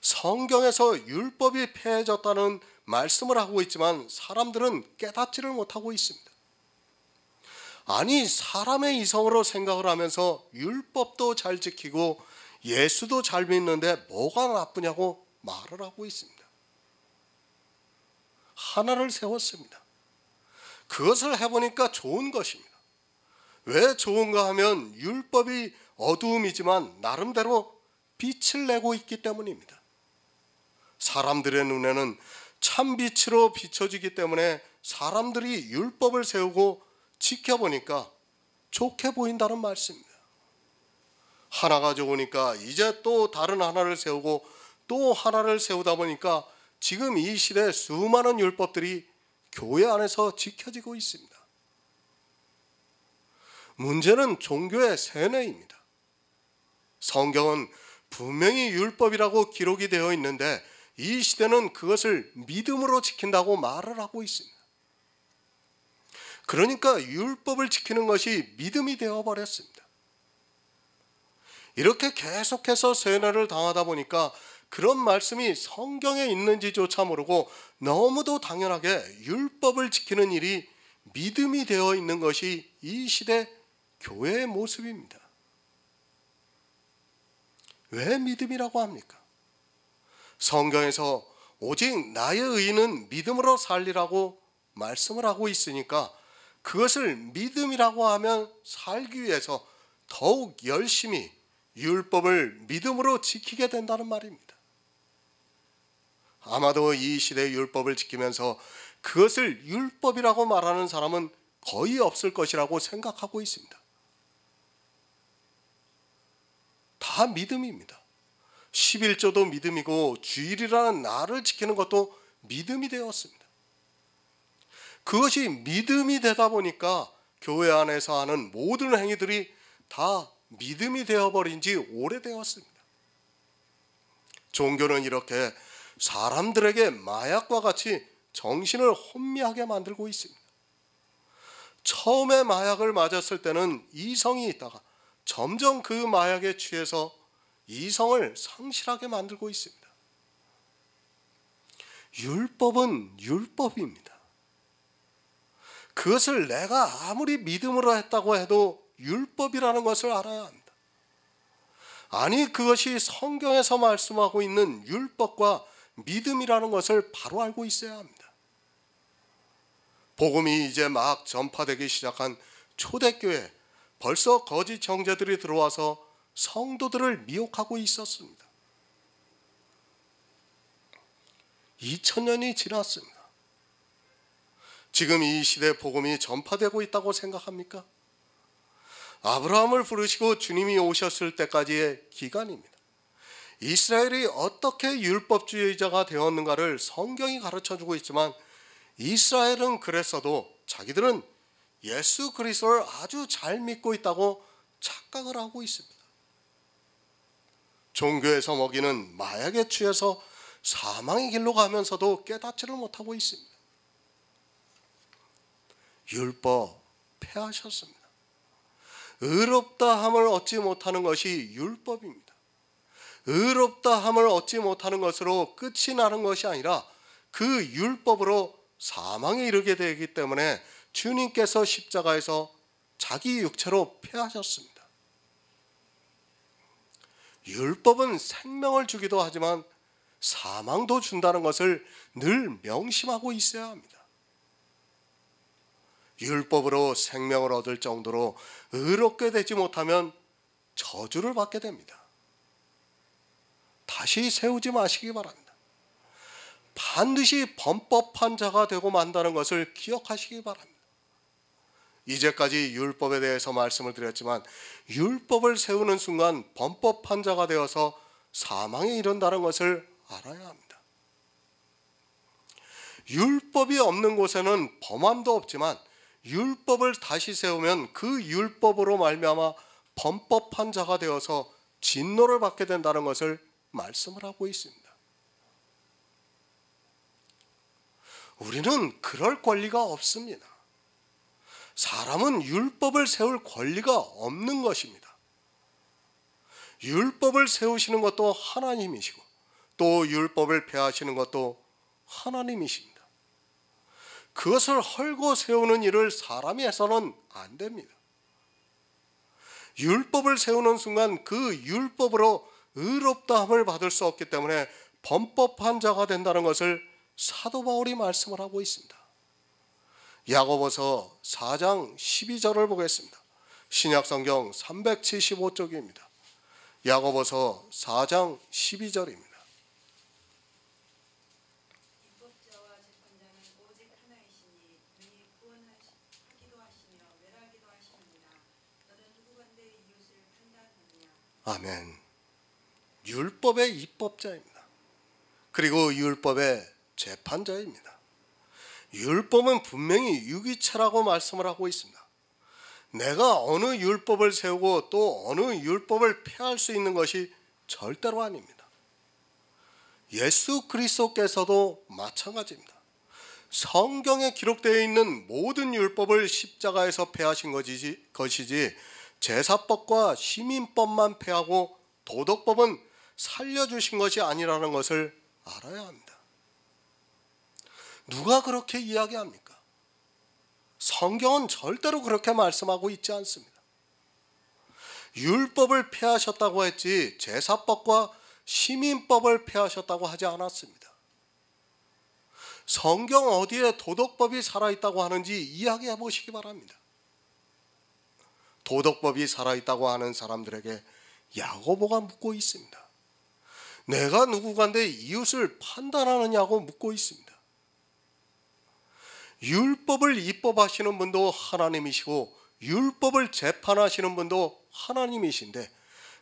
성경에서 율법이 폐해졌다는 말씀을 하고 있지만 사람들은 깨닫지를 못하고 있습니다. 아니, 사람의 이성으로 생각을 하면서 율법도 잘 지키고 예수도 잘 믿는데 뭐가 나쁘냐고 말을 하고 있습니다. 하나를 세웠습니다. 그것을 해보니까 좋은 것입니다. 왜 좋은가 하면 율법이 어두움이지만 나름대로 빛을 내고 있기 때문입니다. 사람들의 눈에는 참 빛으로 비춰지기 때문에 사람들이 율법을 세우고 지켜보니까 좋게 보인다는 말씀입니다. 하나가 좋으니까 이제 또 다른 하나를 세우고 또 하나를 세우다 보니까 지금 이 시대에 수많은 율법들이 교회 안에서 지켜지고 있습니다. 문제는 종교의 세뇌입니다. 성경은 분명히 율법이라고 기록이 되어 있는데 이 시대는 그것을 믿음으로 지킨다고 말을 하고 있습니다. 그러니까 율법을 지키는 것이 믿음이 되어버렸습니다. 이렇게 계속해서 세뇌를 당하다 보니까 그런 말씀이 성경에 있는지조차 모르고 너무도 당연하게 율법을 지키는 일이 믿음이 되어 있는 것이 이 시대 교회의 모습입니다. 왜 믿음이라고 합니까? 성경에서 오직 나의 의는 믿음으로 살리라고 말씀을 하고 있으니까 그것을 믿음이라고 하면 살기 위해서 더욱 열심히 율법을 믿음으로 지키게 된다는 말입니다. 아마도 이 시대의 율법을 지키면서 그것을 율법이라고 말하는 사람은 거의 없을 것이라고 생각하고 있습니다. 다 믿음입니다. 11조도 믿음이고 주일이라는 날을 지키는 것도 믿음이 되었습니다. 그것이 믿음이 되다 보니까 교회 안에서 하는 모든 행위들이 다 믿음이 되어버린 지 오래되었습니다. 종교는 이렇게 사람들에게 마약과 같이 정신을 혼미하게 만들고 있습니다. 처음에 마약을 맞았을 때는 이성이 있다가 점점 그 마약에 취해서 이성을 상실하게 만들고 있습니다. 율법은 율법입니다. 그것을 내가 아무리 믿음으로 했다고 해도 율법이라는 것을 알아야 합니다. 아니, 그것이 성경에서 말씀하고 있는 율법과 믿음이라는 것을 바로 알고 있어야 합니다. 복음이 이제 막 전파되기 시작한 초대교회, 벌써 거짓 형제들이 들어와서 성도들을 미혹하고 있었습니다. 2000년이 지났습니다. 지금 이 시대 복음이 전파되고 있다고 생각합니까? 아브라함을 부르시고 주님이 오셨을 때까지의 기간입니다. 이스라엘이 어떻게 율법주의자가 되었는가를 성경이 가르쳐주고 있지만 이스라엘은 그랬어도 자기들은 예수 그리스도를 아주 잘 믿고 있다고 착각을 하고 있습니다. 종교에서 먹이는 마약에 취해서 사망의 길로 가면서도 깨닫지를 못하고 있습니다. 율법 폐하셨습니다. 의롭다 함을 얻지 못하는 것이 율법입니다. 의롭다 함을 얻지 못하는 것으로 끝이 나는 것이 아니라 그 율법으로 사망에 이르게 되기 때문에 주님께서 십자가에서 자기 육체로 폐하셨습니다. 율법은 생명을 주기도 하지만 사망도 준다는 것을 늘 명심하고 있어야 합니다. 율법으로 생명을 얻을 정도로 의롭게 되지 못하면 저주를 받게 됩니다. 다시 세우지 마시기 바랍니다. 반드시 범법한 자가 되고 만다는 것을 기억하시기 바랍니다. 이제까지 율법에 대해서 말씀을 드렸지만 율법을 세우는 순간 범법한 자가 되어서 사망에 이른다는 것을 알아야 합니다. 율법이 없는 곳에는 범함도 없지만 율법을 다시 세우면 그 율법으로 말미암아 범법한 자가 되어서 진노를 받게 된다는 것을 말씀을 하고 있습니다. 우리는 그럴 권리가 없습니다. 사람은 율법을 세울 권리가 없는 것입니다. 율법을 세우시는 것도 하나님이시고 또 율법을 폐하시는 것도 하나님이십니다. 그것을 헐고 세우는 일을 사람이 해서는 안 됩니다. 율법을 세우는 순간 그 율법으로 의롭다함을 받을 수 없기 때문에 범법한 자가 된다는 것을 사도 바울이 말씀을 하고 있습니다. 야고보서 4장 12절을 보겠습니다. 신약성경 375쪽입니다. 야고보서 4장 12절입니다. 입법자와 재판자는 오직 하나이시니 능히 구원하기도 하시며 멸하기도 하시느니라. 너는 누구간데 이웃을 판단하느냐. 아멘. 율법의 입법자입니다. 그리고 율법의 재판자입니다. 율법은 분명히 유기체라고 말씀을 하고 있습니다. 내가 어느 율법을 세우고 또 어느 율법을 폐할 수 있는 것이 절대로 아닙니다. 예수 그리스도께서도 마찬가지입니다. 성경에 기록되어 있는 모든 율법을 십자가에서 폐하신 것이지 제사법과 시민법만 폐하고 도덕법은 살려주신 것이 아니라는 것을 알아야 합니다. 누가 그렇게 이야기합니까? 성경은 절대로 그렇게 말씀하고 있지 않습니다. 율법을 폐하셨다고 했지 제사법과 시민법을 폐하셨다고 하지 않았습니다. 성경 어디에 도덕법이 살아있다고 하는지 이야기해 보시기 바랍니다. 도덕법이 살아있다고 하는 사람들에게 야고보가 묻고 있습니다. 내가 누구간데 이웃을 판단하느냐고 묻고 있습니다. 율법을 입법하시는 분도 하나님이시고 율법을 재판하시는 분도 하나님이신데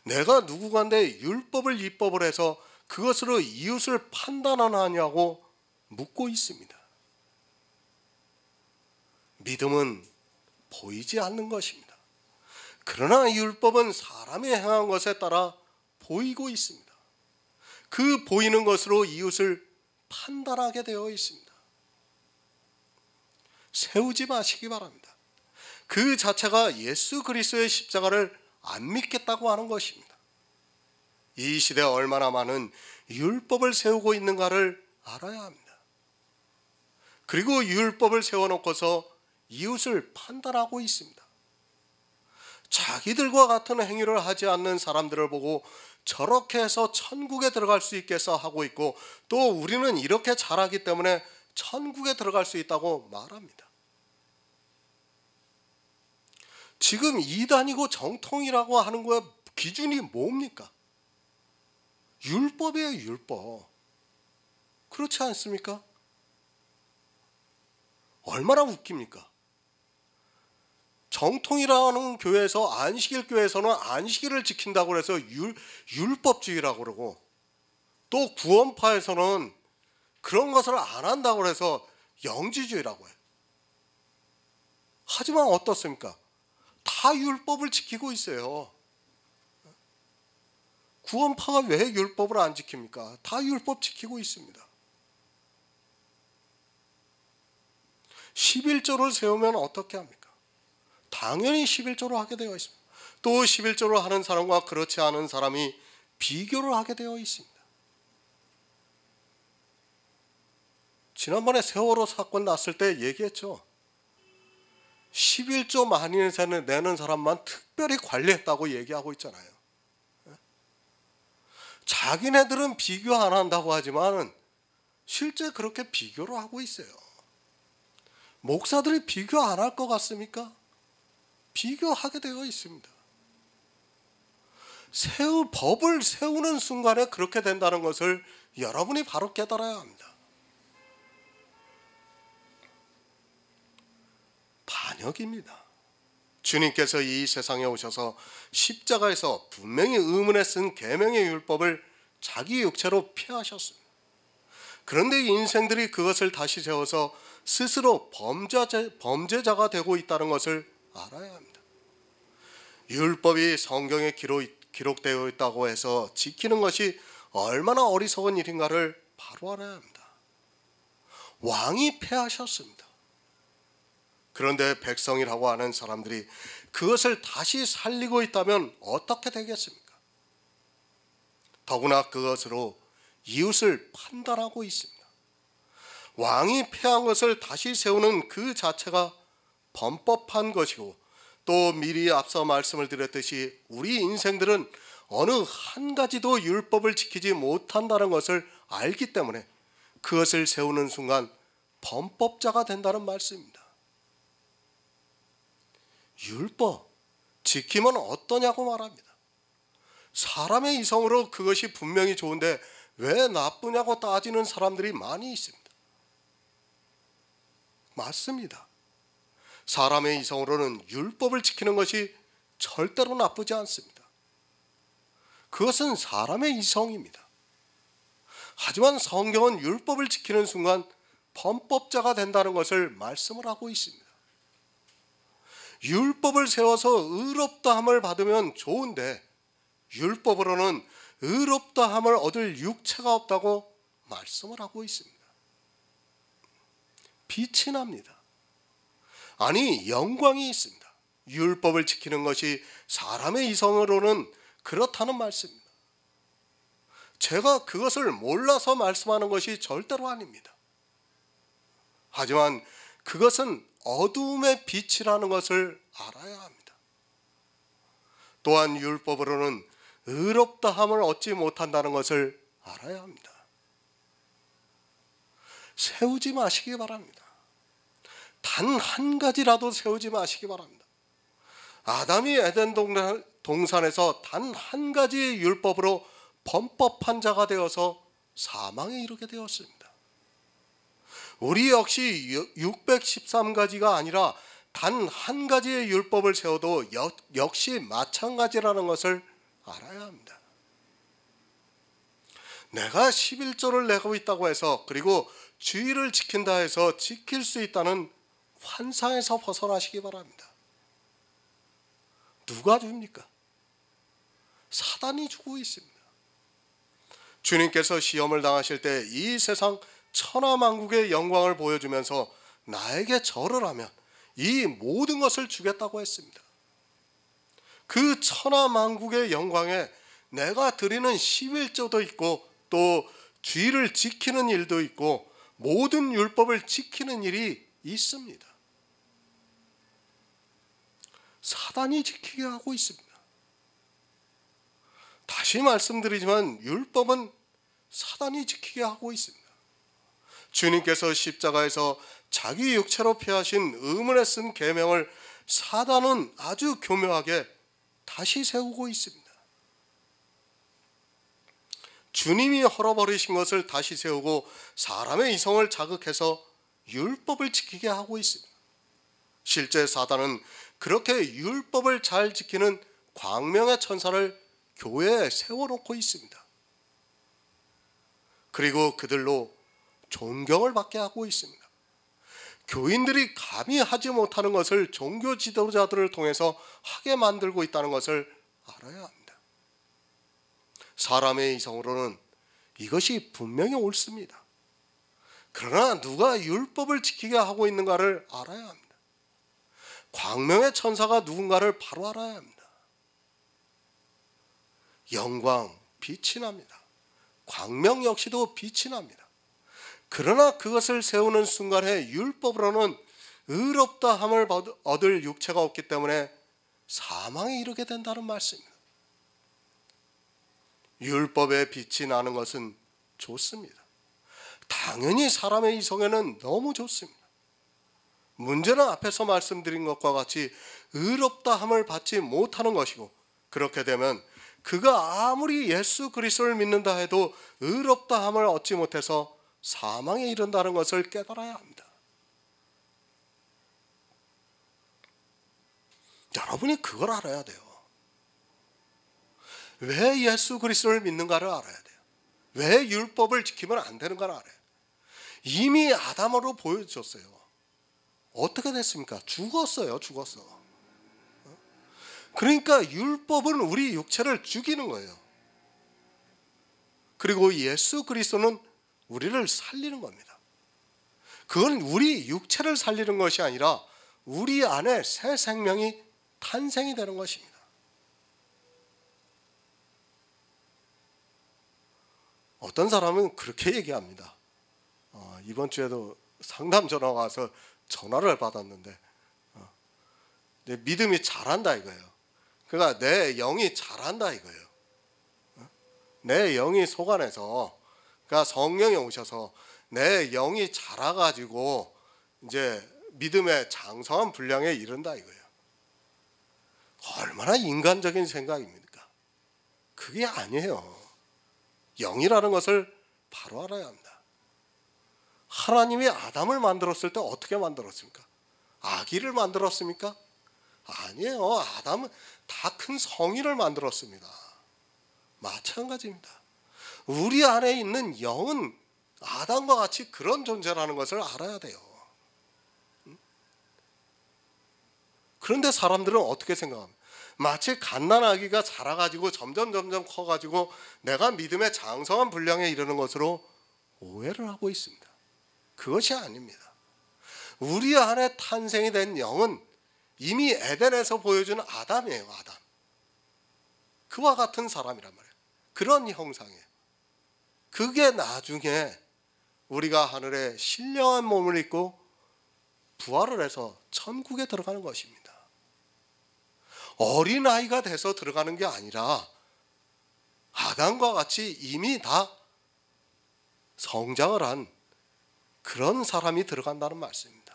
내가 누구간데 율법을 입법을 해서 그것으로 이웃을 판단하느냐고 묻고 있습니다. 믿음은 보이지 않는 것입니다. 그러나 율법은 사람이 행한 것에 따라 보이고 있습니다. 그 보이는 것으로 이웃을 판단하게 되어 있습니다. 세우지 마시기 바랍니다. 그 자체가 예수 그리스도의 십자가를 안 믿겠다고 하는 것입니다. 이 시대에 얼마나 많은 율법을 세우고 있는가를 알아야 합니다. 그리고 율법을 세워놓고서 이웃을 판단하고 있습니다. 자기들과 같은 행위를 하지 않는 사람들을 보고 저렇게 해서 천국에 들어갈 수 있겠어 하고 있고 또 우리는 이렇게 잘하기 때문에 천국에 들어갈 수 있다고 말합니다. 지금 이단이고 정통이라고 하는 거야 기준이 뭡니까? 율법이에요, 율법. 그렇지 않습니까? 얼마나 웃깁니까? 정통이라는 교회에서 안식일 교회에서는 안식일을 지킨다고 해서 율법주의라고 그러고 또 구원파에서는 그런 것을 안 한다고 해서 영지주의라고 해요. 하지만 어떻습니까? 다 율법을 지키고 있어요. 구원파가 왜 율법을 안 지킵니까? 다 율법 지키고 있습니다. 11조를 세우면 어떻게 합니까? 당연히 11조로 하게 되어 있습니다. 또 11조를 하는 사람과 그렇지 않은 사람이 비교를 하게 되어 있습니다. 지난번에 세월호 사건 났을 때 얘기했죠. 11조 많이 내는 사람만 특별히 관리했다고 얘기하고 있잖아요. 자기네들은 비교 안 한다고 하지만 실제 그렇게 비교를 하고 있어요. 목사들이 비교 안 할 것 같습니까? 비교하게 되어 있습니다. 법을 세우는 순간에 그렇게 된다는 것을 여러분이 바로 깨달아야 합니다. 반역입니다. 주님께서 이 세상에 오셔서 십자가에서 분명히 의문에 쓴 계명의 율법을 자기 육체로 피하셨습니다. 그런데 인생들이 그것을 다시 세워서 스스로 범죄자가 되고 있다는 것을 알아야 합니다. 율법이 성경에 기록되어 있다고 해서 지키는 것이 얼마나 어리석은 일인가를 바로 알아야 합니다. 왕이 패하셨습니다. 그런데 백성이라고 하는 사람들이 그것을 다시 살리고 있다면 어떻게 되겠습니까? 더구나 그것으로 이웃을 판단하고 있습니다. 왕이 패한 것을 다시 세우는 그 자체가 범법한 것이고, 또 미리 앞서 말씀을 드렸듯이 우리 인생들은 어느 한 가지도 율법을 지키지 못한다는 것을 알기 때문에 그것을 세우는 순간 범법자가 된다는 말씀입니다. 율법 지키면 어떠냐고 말합니다. 사람의 이성으로 그것이 분명히 좋은데 왜 나쁘냐고 따지는 사람들이 많이 있습니다. 맞습니다. 사람의 이성으로는 율법을 지키는 것이 절대로 나쁘지 않습니다. 그것은 사람의 이성입니다. 하지만 성경은 율법을 지키는 순간 범법자가 된다는 것을 말씀을 하고 있습니다. 율법을 세워서 의롭다함을 받으면 좋은데 율법으로는 의롭다함을 얻을 육체가 없다고 말씀을 하고 있습니다. 빛이 납니다. 아니, 영광이 있습니다. 율법을 지키는 것이 사람의 이성으로는 그렇다는 말씀입니다. 제가 그것을 몰라서 말씀하는 것이 절대로 아닙니다. 하지만 그것은 어두움의 빛이라는 것을 알아야 합니다. 또한 율법으로는 의롭다함을 얻지 못한다는 것을 알아야 합니다. 세우지 마시기 바랍니다. 단 한 가지라도 세우지 마시기 바랍니다. 아담이 에덴 동산에서 단 한 가지의 율법으로 범법한 자가 되어서 사망에 이르게 되었습니다. 우리 역시 613가지가 아니라 단 한 가지의 율법을 세워도 역시 마찬가지라는 것을 알아야 합니다. 내가 11조를 내고 있다고 해서, 그리고 주의를 지킨다 해서 지킬 수 있다는 환상에서 벗어나시기 바랍니다. 누가 줍니까? 사단이 주고 있습니다. 주님께서 시험을 당하실 때 이 세상 천하만국의 영광을 보여주면서 나에게 절을 하면 이 모든 것을 주겠다고 했습니다. 그 천하만국의 영광에 내가 드리는 11조도 있고, 또 주의를 지키는 일도 있고, 모든 율법을 지키는 일이 있습니다. 사단이 지키게 하고 있습니다. 다시 말씀드리지만 율법은 사단이 지키게 하고 있습니다. 주님께서 십자가에서 자기 육체로 피하신 의문에 쓴 계명을 사단은 아주 교묘하게 다시 세우고 있습니다. 주님이 헐어버리신 것을 다시 세우고 사람의 이성을 자극해서 율법을 지키게 하고 있습니다. 실제 사단은 그렇게 율법을 잘 지키는 광명의 천사를 교회에 세워놓고 있습니다. 그리고 그들로 존경을 받게 하고 있습니다. 교인들이 감히 하지 못하는 것을 종교 지도자들을 통해서 하게 만들고 있다는 것을 알아야 합니다. 사람의 이성으로는 이것이 분명히 옳습니다. 그러나 누가 율법을 지키게 하고 있는가를 알아야 합니다. 광명의 천사가 누군가를 바로 알아야 합니다. 영광, 빛이 납니다. 광명 역시도 빛이 납니다. 그러나 그것을 세우는 순간에 율법으로는 의롭다함을 얻을 육체가 없기 때문에 사망에 이르게 된다는 말씀입니다. 율법의 빛이 나는 것은 좋습니다. 당연히 사람의 이성에는 너무 좋습니다. 문제는 앞에서 말씀드린 것과 같이 의롭다함을 받지 못하는 것이고, 그렇게 되면 그가 아무리 예수 그리스도를 믿는다 해도 의롭다함을 얻지 못해서 사망에 이른다는 것을 깨달아야 합니다. 여러분이 그걸 알아야 돼요. 왜 예수 그리스도를 믿는가를 알아야 돼요. 왜 율법을 지키면 안 되는 걸 알아요. 이미 아담으로 보여줬어요. 어떻게 됐습니까? 죽었어요. 그러니까 율법은 우리 육체를 죽이는 거예요. 그리고 예수 그리스도는 우리를 살리는 겁니다. 그건 우리 육체를 살리는 것이 아니라 우리 안에 새 생명이 탄생이 되는 것입니다. 어떤 사람은 그렇게 얘기합니다. 이번 주에도 상담 전화 와서 전화를 받았는데 내 믿음이 자란다 이거예요. 그러니까 내 영이 자란다 이거예요. 내 영이 속안에서, 그러니까 성령이 오셔서 내 영이 자라가지고 이제 믿음의 장성한 분량에 이른다 이거예요. 얼마나 인간적인 생각입니까? 그게 아니에요. 영이라는 것을 바로 알아야 합니다. 하나님이 아담을 만들었을 때 어떻게 만들었습니까? 아기를 만들었습니까? 아니에요. 아담은 다 큰 성인을 만들었습니다. 마찬가지입니다. 우리 안에 있는 영은 아담과 같이 그런 존재라는 것을 알아야 돼요. 그런데 사람들은 어떻게 생각합니까? 마치 갓난아기가 자라가지고 점점 커가지고 내가 믿음의 장성한 분량에 이르는 것으로 오해를 하고 있습니다. 그것이 아닙니다. 우리 안에 탄생이 된 영은 이미 에덴에서 보여준 아담이에요. 아담. 그와 같은 사람이란 말이에요. 그런 형상이에요. 그게 나중에 우리가 하늘에 신령한 몸을 입고 부활을 해서 천국에 들어가는 것입니다. 어린아이가 돼서 들어가는 게 아니라 아담과 같이 이미 다 성장을 한 그런 사람이 들어간다는 말씀입니다.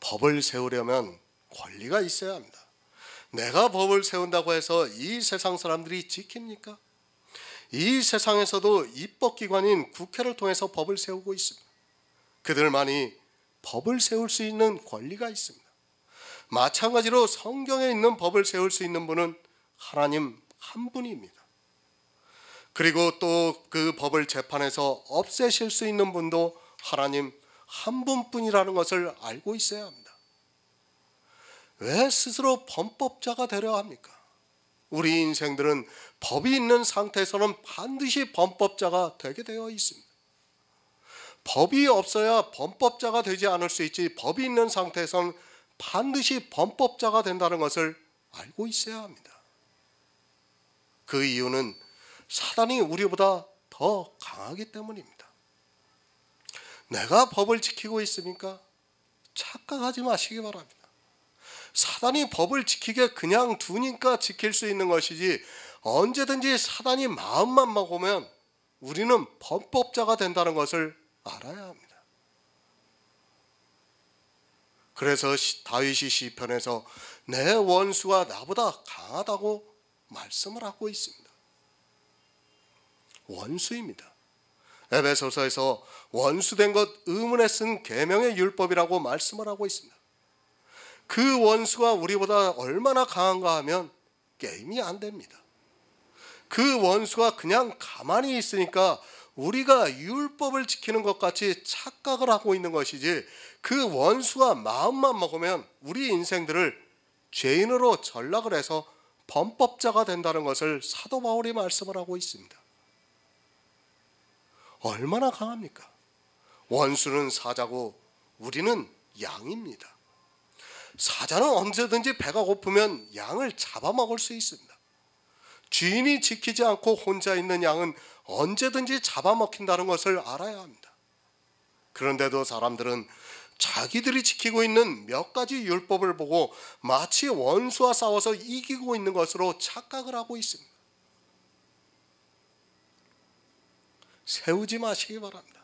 법을 세우려면 권리가 있어야 합니다. 내가 법을 세운다고 해서 이 세상 사람들이 지킵니까? 이 세상에서도 입법기관인 국회를 통해서 법을 세우고 있습니다. 그들만이 법을 세울 수 있는 권리가 있습니다. 마찬가지로 성경에 있는 법을 세울 수 있는 분은 하나님 한 분입니다. 그리고 또 그 법을 재판해서 없애실 수 있는 분도 하나님 한 분뿐이라는 것을 알고 있어야 합니다. 왜 스스로 범법자가 되려 합니까? 우리 인생들은 법이 있는 상태에서는 반드시 범법자가 되게 되어 있습니다. 법이 없어야 범법자가 되지 않을 수 있지, 법이 있는 상태에서는 반드시 범법자가 된다는 것을 알고 있어야 합니다. 그 이유는 사단이 우리보다 더 강하기 때문입니다. 내가 법을 지키고 있습니까? 착각하지 마시기 바랍니다. 사단이 법을 지키게 그냥 두니까 지킬 수 있는 것이지, 언제든지 사단이 마음만 먹으면 우리는 범법자가 된다는 것을 알아야 합니다. 그래서 다윗이 시편에서 내 원수가 나보다 강하다고 말씀을 하고 있습니다. 원수입니다. 에베소서에서 원수된 것 의문에 쓴 계명의 율법이라고 말씀을 하고 있습니다. 그 원수가 우리보다 얼마나 강한가 하면 게임이 안 됩니다. 그 원수가 그냥 가만히 있으니까 우리가 율법을 지키는 것 같이 착각을 하고 있는 것이지, 그 원수가 마음만 먹으면 우리 인생들을 죄인으로 전락을 해서 범법자가 된다는 것을 사도 바울이 말씀을 하고 있습니다. 얼마나 강합니까? 원수는 사자고 우리는 양입니다. 사자는 언제든지 배가 고프면 양을 잡아먹을 수 있습니다. 주인이 지키지 않고 혼자 있는 양은 언제든지 잡아먹힌다는 것을 알아야 합니다. 그런데도 사람들은 자기들이 지키고 있는 몇 가지 율법을 보고 마치 원수와 싸워서 이기고 있는 것으로 착각을 하고 있습니다. 세우지 마시기 바랍니다.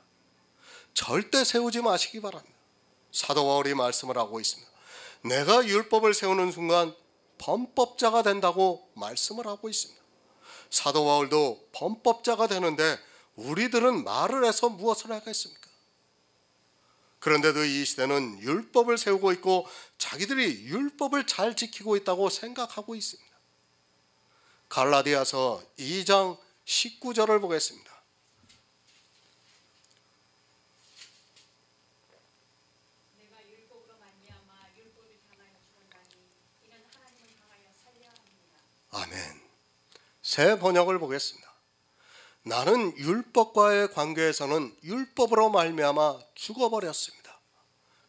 절대 세우지 마시기 바랍니다. 사도 바울이 말씀을 하고 있습니다. 내가 율법을 세우는 순간 범법자가 된다고 말씀을 하고 있습니다. 사도 바울도 범법자가 되는데 우리들은 말을 해서 무엇을 하겠습니까? 그런데도 이 시대는 율법을 세우고 있고 자기들이 율법을 잘 지키고 있다고 생각하고 있습니다. 갈라디아서 2장 19절을 보겠습니다. 내가 율법으로 말미암아 율법이 당하여 죽었나니 이는 하나님을 당하여 살려야 합니다. 아멘. 새 번역을 보겠습니다. 나는 율법과의 관계에서는 율법으로 말미암아 죽어버렸습니다.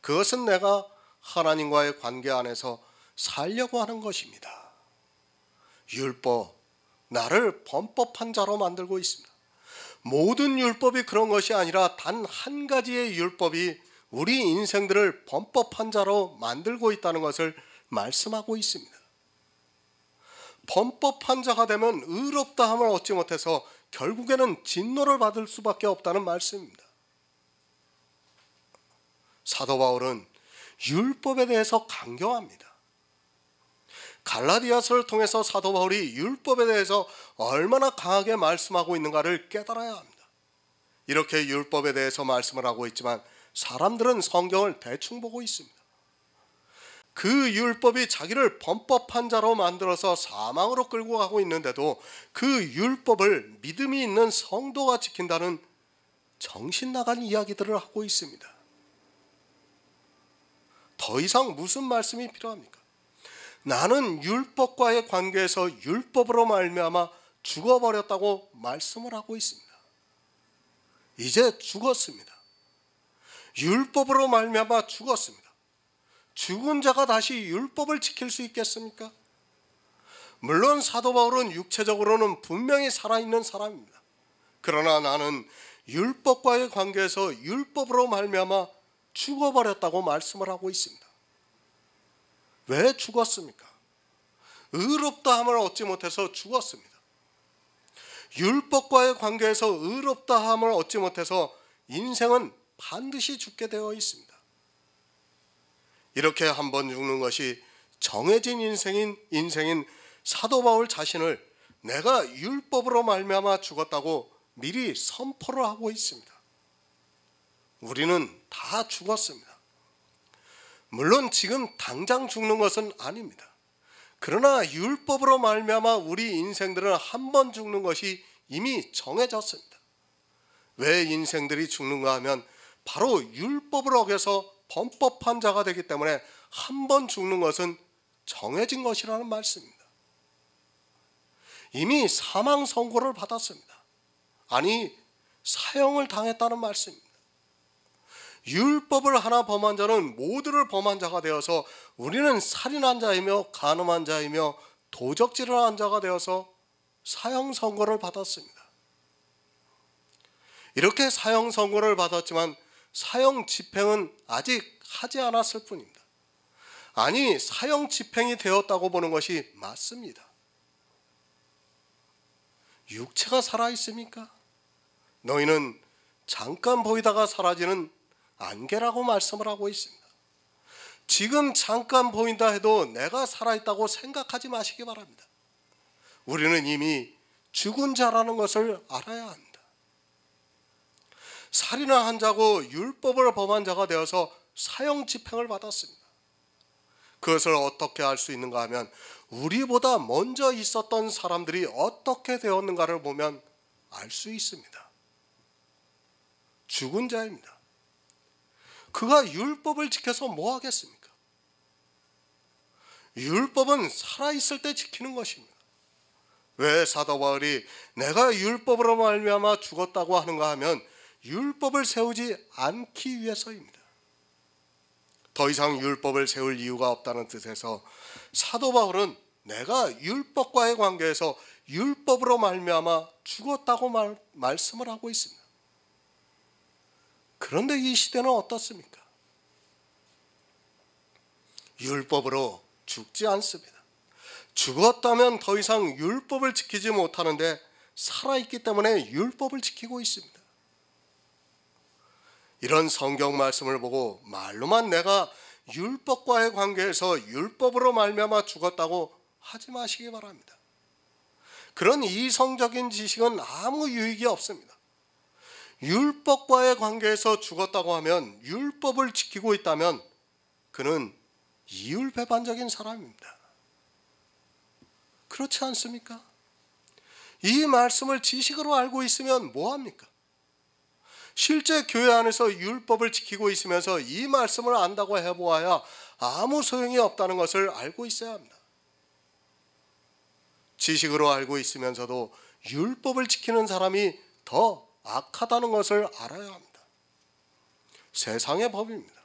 그것은 내가 하나님과의 관계 안에서 살려고 하는 것입니다. 율법, 나를 범법한 자로 만들고 있습니다. 모든 율법이 그런 것이 아니라 단 한 가지의 율법이 우리 인생들을 범법한 자로 만들고 있다는 것을 말씀하고 있습니다. 범법한 자가 되면 의롭다함을 얻지 못해서 결국에는 진노를 받을 수밖에 없다는 말씀입니다. 사도 바울은 율법에 대해서 강경합니다. 갈라디아서를 통해서 사도 바울이 율법에 대해서 얼마나 강하게 말씀하고 있는가를 깨달아야 합니다. 이렇게 율법에 대해서 말씀을 하고 있지만 사람들은 성경을 대충 보고 있습니다. 그 율법이 자기를 범법한 자로 만들어서 사망으로 끌고 가고 있는데도 그 율법을 믿음이 있는 성도가 지킨다는 정신 나간 이야기들을 하고 있습니다. 더 이상 무슨 말씀이 필요합니까? 나는 율법과의 관계에서 율법으로 말미암아 죽어버렸다고 말씀을 하고 있습니다. 이제 죽었습니다. 율법으로 말미암아 죽었습니다. 죽은 자가 다시 율법을 지킬 수 있겠습니까? 물론 사도 바울은 육체적으로는 분명히 살아있는 사람입니다. 그러나 나는 율법과의 관계에서 율법으로 말미암아 죽어버렸다고 말씀을 하고 있습니다. 왜 죽었습니까? 의롭다함을 얻지 못해서 죽었습니다. 율법과의 관계에서 의롭다함을 얻지 못해서 인생은 반드시 죽게 되어 있습니다. 이렇게 한 번 죽는 것이 정해진 인생인 사도 바울 자신을 내가 율법으로 말미암아 죽었다고 미리 선포를 하고 있습니다. 우리는 다 죽었습니다. 물론 지금 당장 죽는 것은 아닙니다. 그러나 율법으로 말미암아 우리 인생들은 한 번 죽는 것이 이미 정해졌습니다. 왜 인생들이 죽는가 하면 바로 율법을 어겨서 범법한 자가 되기 때문에 한 번 죽는 것은 정해진 것이라는 말씀입니다. 이미 사망 선고를 받았습니다. 아니, 사형을 당했다는 말씀입니다. 율법을 하나 범한 자는 모두를 범한 자가 되어서 우리는 살인한 자이며 간음한 자이며 도적질을 한 자가 되어서 사형 선고를 받았습니다. 이렇게 사형 선고를 받았지만 사형 집행은 아직 하지 않았을 뿐입니다. 아니, 사형 집행이 되었다고 보는 것이 맞습니다. 육체가 살아있습니까? 너희는 잠깐 보이다가 사라지는 안개라고 말씀을 하고 있습니다. 지금 잠깐 보인다 해도 내가 살아있다고 생각하지 마시기 바랍니다. 우리는 이미 죽은 자라는 것을 알아야 합니다. 살인을 한 자고 율법을 범한 자가 되어서 사형 집행을 받았습니다. 그것을 어떻게 알 수 있는가 하면 우리보다 먼저 있었던 사람들이 어떻게 되었는가를 보면 알 수 있습니다. 죽은 자입니다. 그가 율법을 지켜서 뭐 하겠습니까? 율법은 살아있을 때 지키는 것입니다. 왜 사도 바울이 내가 율법으로 말미암아 죽었다고 하는가 하면 율법을 세우지 않기 위해서입니다. 더 이상 율법을 세울 이유가 없다는 뜻에서 사도 바울은 내가 율법과의 관계에서 율법으로 말미암아 죽었다고 말씀을 하고 있습니다. 그런데 이 시대는 어떻습니까? 율법으로 죽지 않습니다. 죽었다면 더 이상 율법을 지키지 못하는데 살아있기 때문에 율법을 지키고 있습니다. 이런 성경 말씀을 보고 말로만 내가 율법과의 관계에서 율법으로 말미암아 죽었다고 하지 마시기 바랍니다. 그런 이성적인 지식은 아무 유익이 없습니다. 율법과의 관계에서 죽었다고 하면 율법을 지키고 있다면 그는 이율배반적인 사람입니다. 그렇지 않습니까? 이 말씀을 지식으로 알고 있으면 뭐합니까? 실제 교회 안에서 율법을 지키고 있으면서 이 말씀을 안다고 해보아야 아무 소용이 없다는 것을 알고 있어야 합니다. 지식으로 알고 있으면서도 율법을 지키는 사람이 더 악하다는 것을 알아야 합니다. 세상의 법입니다.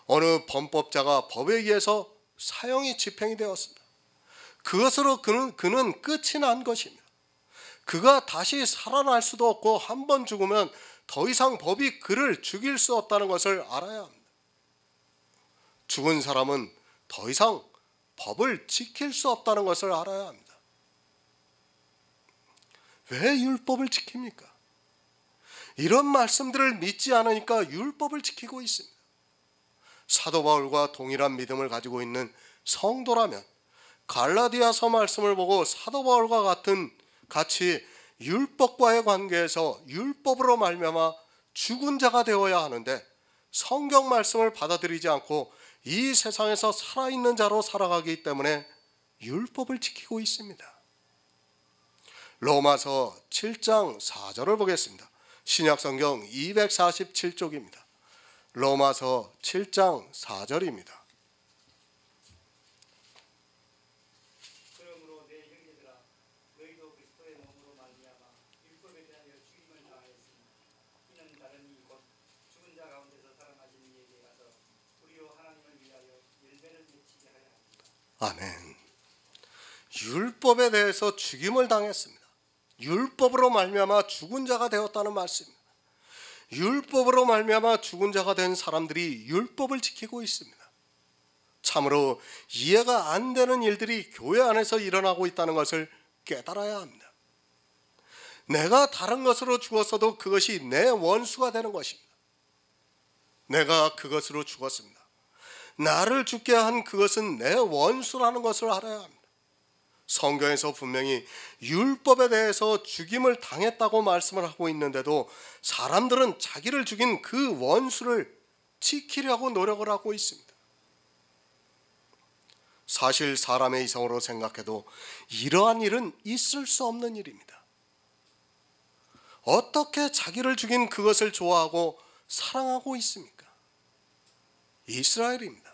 어느 범법자가 법에 의해서 사형이 집행이 되었습니다. 그것으로 그는 끝이 난 것입니다. 그가 다시 살아날 수도 없고 한 번 죽으면 더 이상 법이 그를 죽일 수 없다는 것을 알아야 합니다. 죽은 사람은 더 이상 법을 지킬 수 없다는 것을 알아야 합니다. 왜 율법을 지킵니까? 이런 말씀들을 믿지 않으니까 율법을 지키고 있습니다. 사도 바울과 동일한 믿음을 가지고 있는 성도라면 갈라디아서 말씀을 보고 사도 바울과 같이 율법과의 관계에서 율법으로 말미암아 죽은 자가 되어야 하는데 성경 말씀을 받아들이지 않고 이 세상에서 살아있는 자로 살아가기 때문에 율법을 지키고 있습니다. 로마서 7장 4절을 보겠습니다. 신약성경 247쪽입니다. 로마서 7장 4절입니다. 그러므로 내 형제들아 너희도 그리스도의 몸으로 말미암아 율법에 대하여 죽임을 당하였으니 이는 다름이 곧 죽은 자 가운데서 살아나신 이에게 가서 우리로 하나님을 위하여 열매를 맺히게 하려 합니다. 아멘. 율법에 대해서 죽임을 당했습니다. 율법으로 말미암아 죽은 자가 되었다는 말씀입니다. 율법으로 말미암아 죽은 자가 된 사람들이 율법을 지키고 있습니다. 참으로 이해가 안 되는 일들이 교회 안에서 일어나고 있다는 것을 깨달아야 합니다. 내가 다른 것으로 죽었어도 그것이 내 원수가 되는 것입니다. 내가 그것으로 죽었습니다. 나를 죽게 한 그것은 내 원수라는 것을 알아야 합니다. 성경에서 분명히 율법에 대해서 죽임을 당했다고 말씀을 하고 있는데도 사람들은 자기를 죽인 그 원수를 지키려고 노력을 하고 있습니다. 사실 사람의 이성으로 생각해도 이러한 일은 있을 수 없는 일입니다. 어떻게 자기를 죽인 그것을 좋아하고 사랑하고 있습니까? 이스라엘입니다.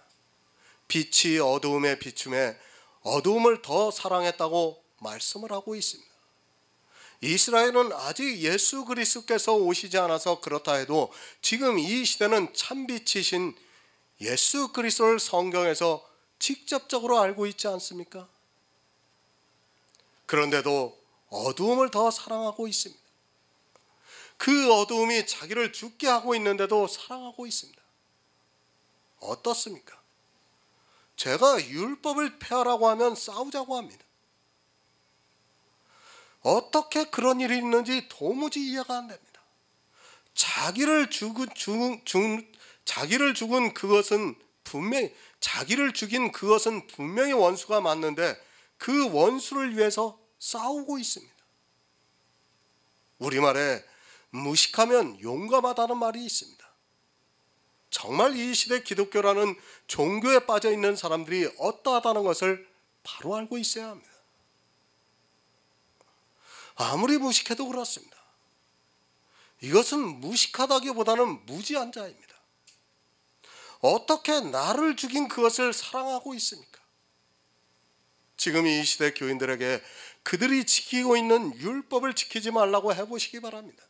빛이 어두움에 비춤에 어두움을 더 사랑했다고 말씀을 하고 있습니다. 이스라엘은 아직 예수 그리스도께서 오시지 않아서 그렇다 해도 지금 이 시대는 참빛이신 예수 그리스도를 성경에서 직접적으로 알고 있지 않습니까? 그런데도 어두움을 더 사랑하고 있습니다. 그 어두움이 자기를 죽게 하고 있는데도 사랑하고 있습니다. 어떻습니까? 제가 율법을 폐하라고 하면 싸우자고 합니다. 어떻게 그런 일이 있는지 도무지 이해가 안 됩니다. 자기를 죽인 그것은 분명히 원수가 맞는데 그 원수를 위해서 싸우고 있습니다. 우리말에 무식하면 용감하다는 말이 있습니다. 정말 이 시대 기독교라는 종교에 빠져 있는 사람들이 어떠하다는 것을 바로 알고 있어야 합니다. 아무리 무식해도 그렇습니다. 이것은 무식하다기보다는 무지한 자입니다. 어떻게 나를 죽인 그것을 사랑하고 있습니까? 지금 이 시대 교인들에게 그들이 지키고 있는 율법을 지키지 말라고 해보시기 바랍니다.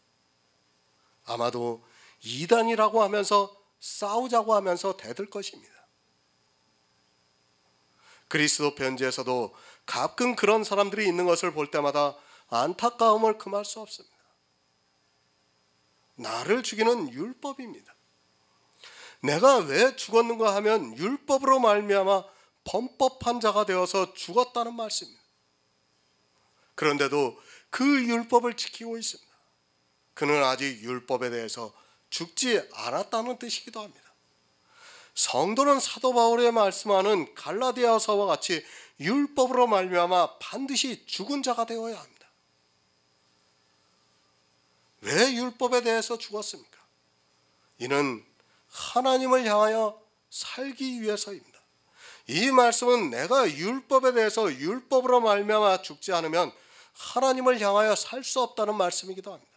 아마도 이단이라고 하면서 싸우자고 하면서 대들 것입니다. 그리스도 편지에서도 가끔 그런 사람들이 있는 것을 볼 때마다 안타까움을 금할 수 없습니다. 나를 죽이는 율법입니다. 내가 왜 죽었는가 하면 율법으로 말미암아 범법한 자가 되어서 죽었다는 말씀입니다. 그런데도 그 율법을 지키고 있습니다. 그는 아직 율법에 대해서 죽지 않았다는 뜻이기도 합니다. 성도는 사도 바울의 말씀하는 갈라디아서와 같이 율법으로 말미암아 반드시 죽은 자가 되어야 합니다. 왜 율법에 대해서 죽었습니까? 이는 하나님을 향하여 살기 위해서입니다. 이 말씀은 내가 율법에 대해서 율법으로 말미암아 죽지 않으면 하나님을 향하여 살 수 없다는 말씀이기도 합니다.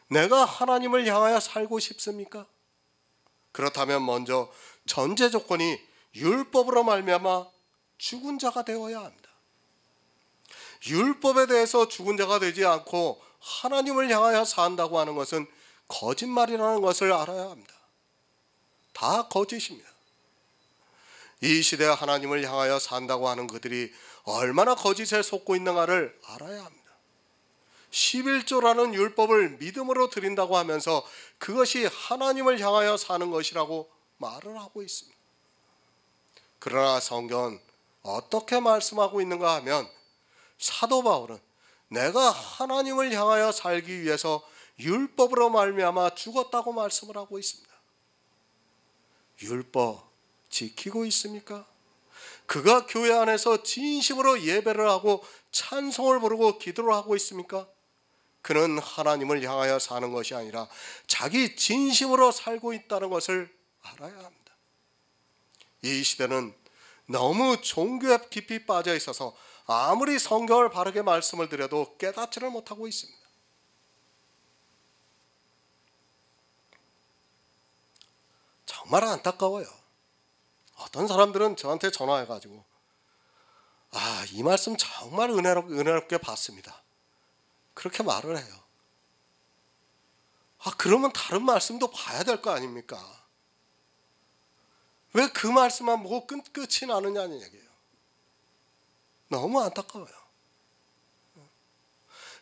내가 하나님을 향하여 살고 싶습니까? 그렇다면 먼저 전제 조건이 율법으로 말미암아 죽은 자가 되어야 합니다. 율법에 대해서 죽은 자가 되지 않고 하나님을 향하여 산다고 하는 것은 거짓말이라는 것을 알아야 합니다. 다 거짓입니다. 이 시대에 하나님을 향하여 산다고 하는 그들이 얼마나 거짓에 속고 있는가를 알아야 합니다. 11조라는 율법을 믿음으로 드린다고 하면서 그것이 하나님을 향하여 사는 것이라고 말을 하고 있습니다. 그러나 성경은 어떻게 말씀하고 있는가 하면 사도 바울은 내가 하나님을 향하여 살기 위해서 율법으로 말미암아 죽었다고 말씀을 하고 있습니다. 율법 지키고 있습니까? 그가 교회 안에서 진심으로 예배를 하고 찬송을 부르고 기도를 하고 있습니까? 그는 하나님을 향하여 사는 것이 아니라 자기 진심으로 살고 있다는 것을 알아야 합니다. 이 시대는 너무 종교에 깊이 빠져 있어서 아무리 성경을 바르게 말씀을 드려도 깨닫지를 못하고 있습니다. 정말 안타까워요. 어떤 사람들은 저한테 전화해가지고 이 말씀 정말 은혜롭게 봤습니다. 그렇게 말을 해요. 그러면 다른 말씀도 봐야 될 거 아닙니까? 왜 그 말씀만 보고 끝이 나느냐는 얘기예요. 너무 안타까워요.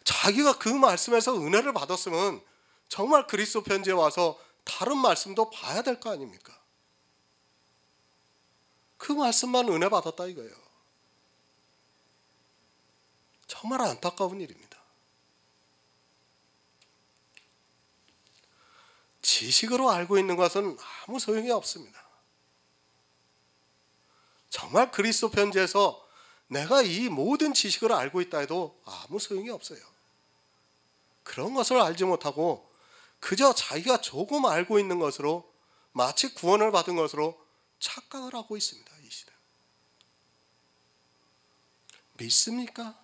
자기가 그 말씀에서 은혜를 받았으면 정말 그리스도 편지에 와서 다른 말씀도 봐야 될 거 아닙니까? 그 말씀만 은혜 받았다 이거예요. 정말 안타까운 일입니다. 지식으로 알고 있는 것은 아무 소용이 없습니다. 정말 그리스도 편지에서 내가 이 모든 지식을 알고 있다 해도 아무 소용이 없어요. 그런 것을 알지 못하고 그저 자기가 조금 알고 있는 것으로 마치 구원을 받은 것으로 착각을 하고 있습니다. 이 시대. 믿습니까?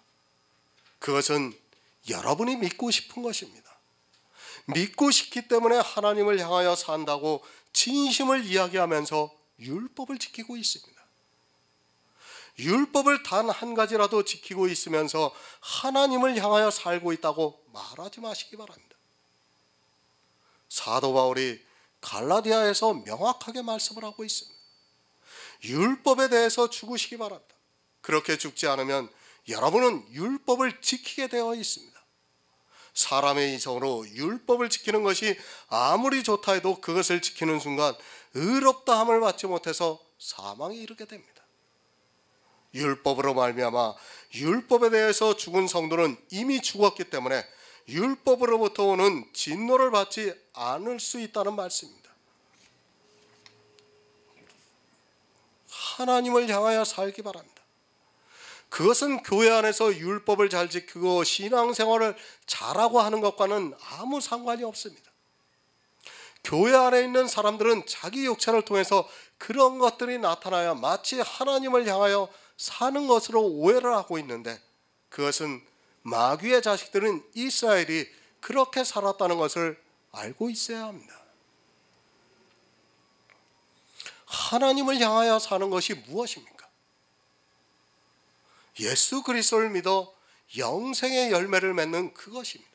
그것은 여러분이 믿고 싶은 것입니다. 믿고 싶기 때문에 하나님을 향하여 산다고 진심을 이야기하면서 율법을 지키고 있습니다. 율법을 단 한 가지라도 지키고 있으면서 하나님을 향하여 살고 있다고 말하지 마시기 바랍니다. 사도 바울이 갈라디아에서 명확하게 말씀을 하고 있습니다. 율법에 대해서 죽으시기 바랍니다. 그렇게 죽지 않으면 여러분은 율법을 지키게 되어 있습니다. 사람의 이성으로 율법을 지키는 것이 아무리 좋다 해도 그것을 지키는 순간 의롭다함을 받지 못해서 사망에 이르게 됩니다. 율법으로 말미암아 율법에 대해서 죽은 성도는 이미 죽었기 때문에 율법으로부터 오는 진노를 받지 않을 수 있다는 말씀입니다. 하나님을 향하여 살기 바랍니다. 그것은 교회 안에서 율법을 잘 지키고 신앙생활을 잘하고 하는 것과는 아무 상관이 없습니다. 교회 안에 있는 사람들은 자기 육체를 통해서 그런 것들이 나타나야 마치 하나님을 향하여 사는 것으로 오해를 하고 있는데, 그것은 마귀의 자식들은 이스라엘이 그렇게 살았다는 것을 알고 있어야 합니다. 하나님을 향하여 사는 것이 무엇입니까? 예수 그리스도를 믿어 영생의 열매를 맺는 그것입니다.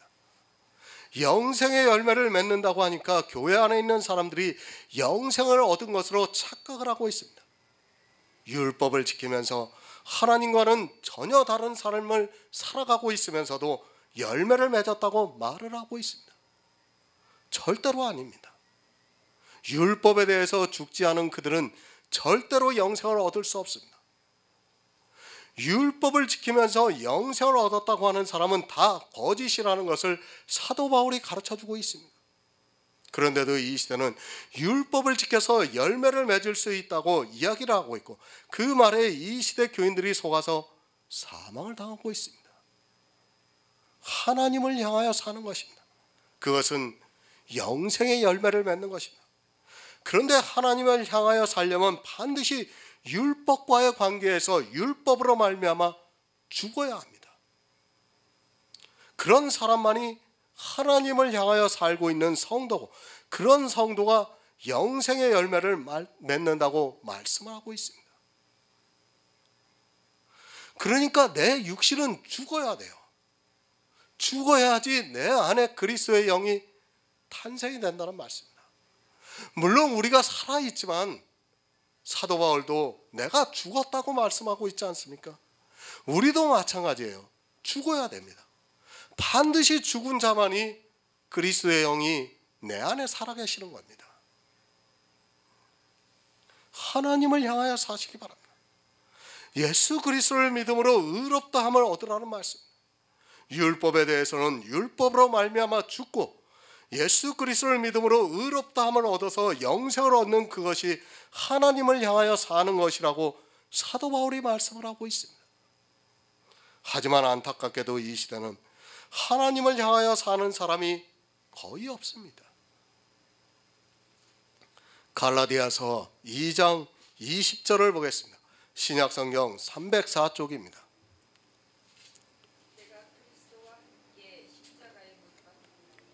영생의 열매를 맺는다고 하니까 교회 안에 있는 사람들이 영생을 얻은 것으로 착각을 하고 있습니다. 율법을 지키면서 하나님과는 전혀 다른 삶을 살아가고 있으면서도 열매를 맺었다고 말을 하고 있습니다. 절대로 아닙니다. 율법에 대해서 죽지 않은 그들은 절대로 영생을 얻을 수 없습니다. 율법을 지키면서 영생을 얻었다고 하는 사람은 다 거짓이라는 것을 사도 바울이 가르쳐주고 있습니다. 그런데도 이 시대는 율법을 지켜서 열매를 맺을 수 있다고 이야기를 하고 있고, 그 말에 이 시대 교인들이 속아서 사망을 당하고 있습니다. 하나님을 향하여 사는 것입니다. 그것은 영생의 열매를 맺는 것입니다. 그런데 하나님을 향하여 살려면 반드시 율법과의 관계에서 율법으로 말미암아 죽어야 합니다. 그런 사람만이 하나님을 향하여 살고 있는 성도고, 그런 성도가 영생의 열매를 맺는다고 말씀을 하고 있습니다. 그러니까 내 육신은 죽어야 돼요. 죽어야지 내 안에 그리스도의 영이 탄생이 된다는 말씀입니다. 물론 우리가 살아있지만 사도 바울도 내가 죽었다고 말씀하고 있지 않습니까? 우리도 마찬가지예요. 죽어야 됩니다. 반드시 죽은 자만이 그리스도의 영이 내 안에 살아계시는 겁니다. 하나님을 향하여 사시기 바랍니다. 예수 그리스도를 믿음으로 의롭다함을 얻으라는 말씀입니다. 율법에 대해서는 율법으로 말미암아 죽고 예수 그리스도를 믿음으로 의롭다함을 얻어서 영생을 얻는 그것이 하나님을 향하여 사는 것이라고 사도 바울이 말씀을 하고 있습니다. 하지만 안타깝게도 이 시대는 하나님을 향하여 사는 사람이 거의 없습니다. 갈라디아서 2장 20절을 보겠습니다. 신약성경 304쪽입니다. 내가 그리스도와 함께 십자가에 못 박혔나니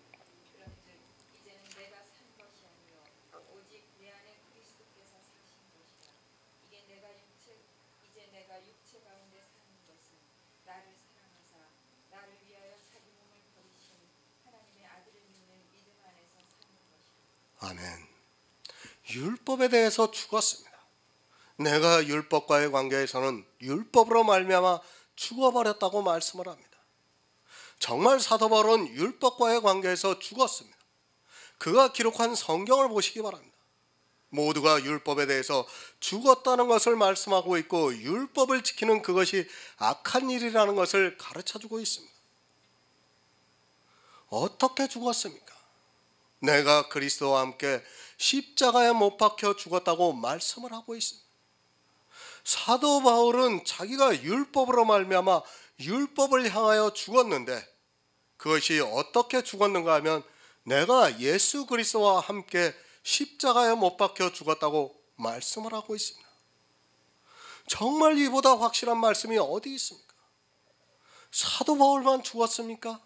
그런즉 이제는 내가 산 것이 아니요 오직 내 안에 그리스도께서 사신 것이라. 이제 내가 육체 가운데 사는 것은 나를 사랑하사 나를 위하여 자기 몸을 버리신 하나님의 아들을 믿는 믿음 안에서 사는 것이라. 아멘. 율법에 대해서 죽었습니다. 내가 율법과의 관계에서는 율법으로 말미암아 죽어버렸다고 말씀을 합니다. 정말 사도 바울은 율법과의 관계에서 죽었습니다. 그가 기록한 성경을 보시기 바랍니다. 모두가 율법에 대해서 죽었다는 것을 말씀하고 있고 율법을 지키는 그것이 악한 일이라는 것을 가르쳐주고 있습니다. 어떻게 죽었습니까? 내가 그리스도와 함께 십자가에 못 박혀 죽었다고 말씀을 하고 있습니다. 사도 바울은 자기가 율법으로 말미암아 율법을 향하여 죽었는데 그것이 어떻게 죽었는가 하면 내가 예수 그리스도와 함께 십자가에 못 박혀 죽었다고 말씀을 하고 있습니다. 정말 이보다 확실한 말씀이 어디 있습니까? 사도 바울만 죽었습니까?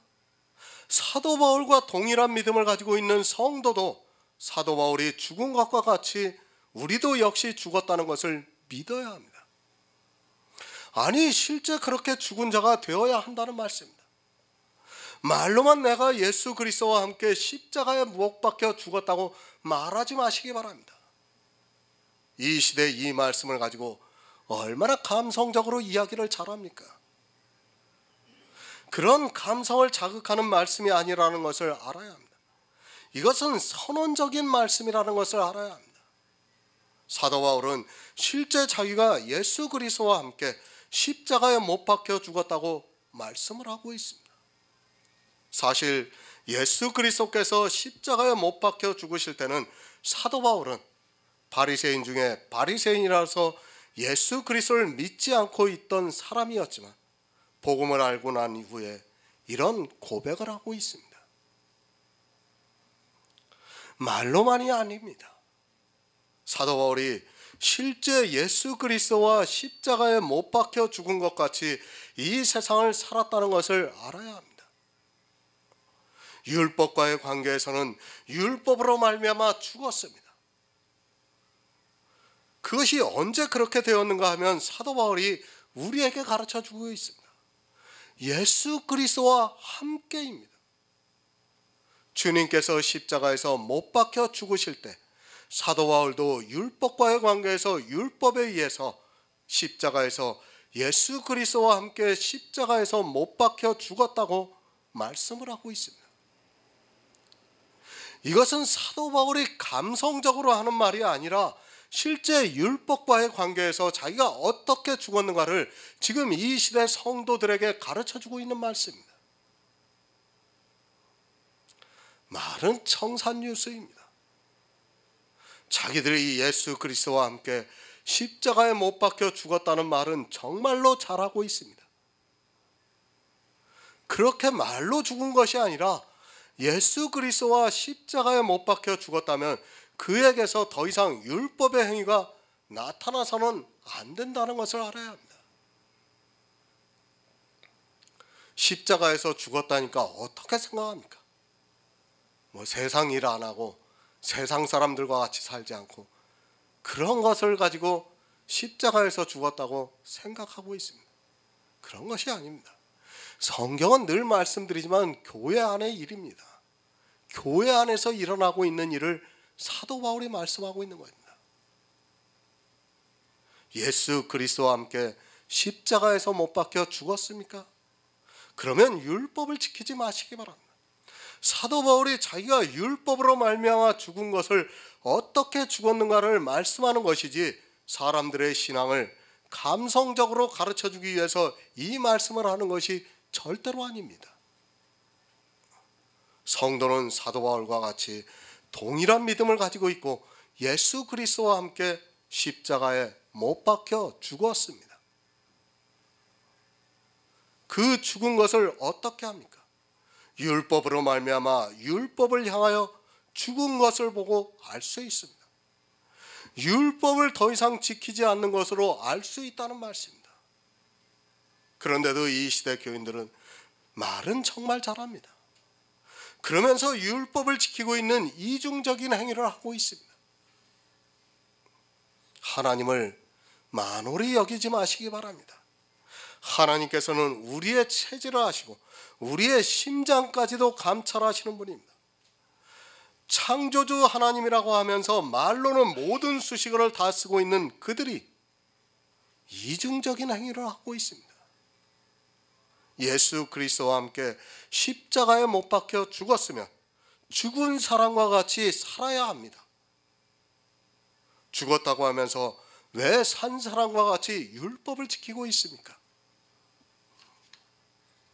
사도 바울과 동일한 믿음을 가지고 있는 성도도 사도 바울이 죽은 것과 같이 우리도 역시 죽었다는 것을 믿어야 합니다. 아니, 실제 그렇게 죽은 자가 되어야 한다는 말씀입니다. 말로만 내가 예수 그리스도와 함께 십자가에 못 박혀 죽었다고 말하지 마시기 바랍니다. 이 시대 이 말씀을 가지고 얼마나 감성적으로 이야기를 잘합니까? 그런 감성을 자극하는 말씀이 아니라는 것을 알아야 합니다. 이것은 선언적인 말씀이라는 것을 알아야 합니다. 사도 바울은 실제 자기가 예수 그리스도와 함께 십자가에 못 박혀 죽었다고 말씀을 하고 있습니다. 사실 예수 그리스도께서 십자가에 못 박혀 죽으실 때는 사도 바울은 바리새인 중에 바리새인이라서 예수 그리스도를 믿지 않고 있던 사람이었지만 복음을 알고 난 이후에 이런 고백을 하고 있습니다. 말로만이 아닙니다. 사도 바울이 실제 예수 그리스도와 십자가에 못 박혀 죽은 것 같이 이 세상을 살았다는 것을 알아야 합니다. 율법과의 관계에서는 율법으로 말미암아 죽었습니다. 그것이 언제 그렇게 되었는가 하면 사도 바울이 우리에게 가르쳐주고 있습니다. 예수 그리스도와 함께입니다. 주님께서 십자가에서 못 박혀 죽으실 때 사도 바울도 율법과의 관계에서 율법에 의해서 십자가에서 예수 그리스도와 함께 십자가에서 못 박혀 죽었다고 말씀을 하고 있습니다. 이것은 사도 바울이 감성적으로 하는 말이 아니라 실제 율법과의 관계에서 자기가 어떻게 죽었는가를 지금 이 시대 성도들에게 가르쳐주고 있는 말씀입니다. 말은 청산유수입니다. 자기들이 예수 그리스도와 함께 십자가에 못 박혀 죽었다는 말은 정말로 잘하고 있습니다. 그렇게 말로 죽은 것이 아니라 예수 그리스도와 십자가에 못 박혀 죽었다면 그에게서 더 이상 율법의 행위가 나타나서는 안 된다는 것을 알아야 합니다. 십자가에서 죽었다니까 어떻게 생각합니까? 뭐 세상 일 안 하고 세상 사람들과 같이 살지 않고 그런 것을 가지고 십자가에서 죽었다고 생각하고 있습니다. 그런 것이 아닙니다. 성경은 늘 말씀드리지만 교회 안의 일입니다. 교회 안에서 일어나고 있는 일을 사도 바울이 말씀하고 있는 겁니다. 예수 그리스도와 함께 십자가에서 못 박혀 죽었습니까? 그러면 율법을 지키지 마시기 바랍니다. 사도 바울이 자기가 율법으로 말미암아 죽은 것을 어떻게 죽었는가를 말씀하는 것이지 사람들의 신앙을 감성적으로 가르쳐주기 위해서 이 말씀을 하는 것이 절대로 아닙니다. 성도는 사도 바울과 같이 동일한 믿음을 가지고 있고 예수 그리스도와 함께 십자가에 못 박혀 죽었습니다. 그 죽은 것을 어떻게 합니까? 율법으로 말미암아 율법을 향하여 죽은 것을 보고 알 수 있습니다. 율법을 더 이상 지키지 않는 것으로 알 수 있다는 말씀입니다. 그런데도 이 시대 교인들은 말은 정말 잘합니다. 그러면서 율법을 지키고 있는 이중적인 행위를 하고 있습니다. 하나님을 만홀히 여기지 마시기 바랍니다. 하나님께서는 우리의 체질을 아시고 우리의 심장까지도 감찰하시는 분입니다. 창조주 하나님이라고 하면서 말로는 모든 수식어를 다 쓰고 있는 그들이 이중적인 행위를 하고 있습니다. 예수 그리스도와 함께 십자가에 못 박혀 죽었으면 죽은 사람과 같이 살아야 합니다. 죽었다고 하면서 왜 산 사람과 같이 율법을 지키고 있습니까?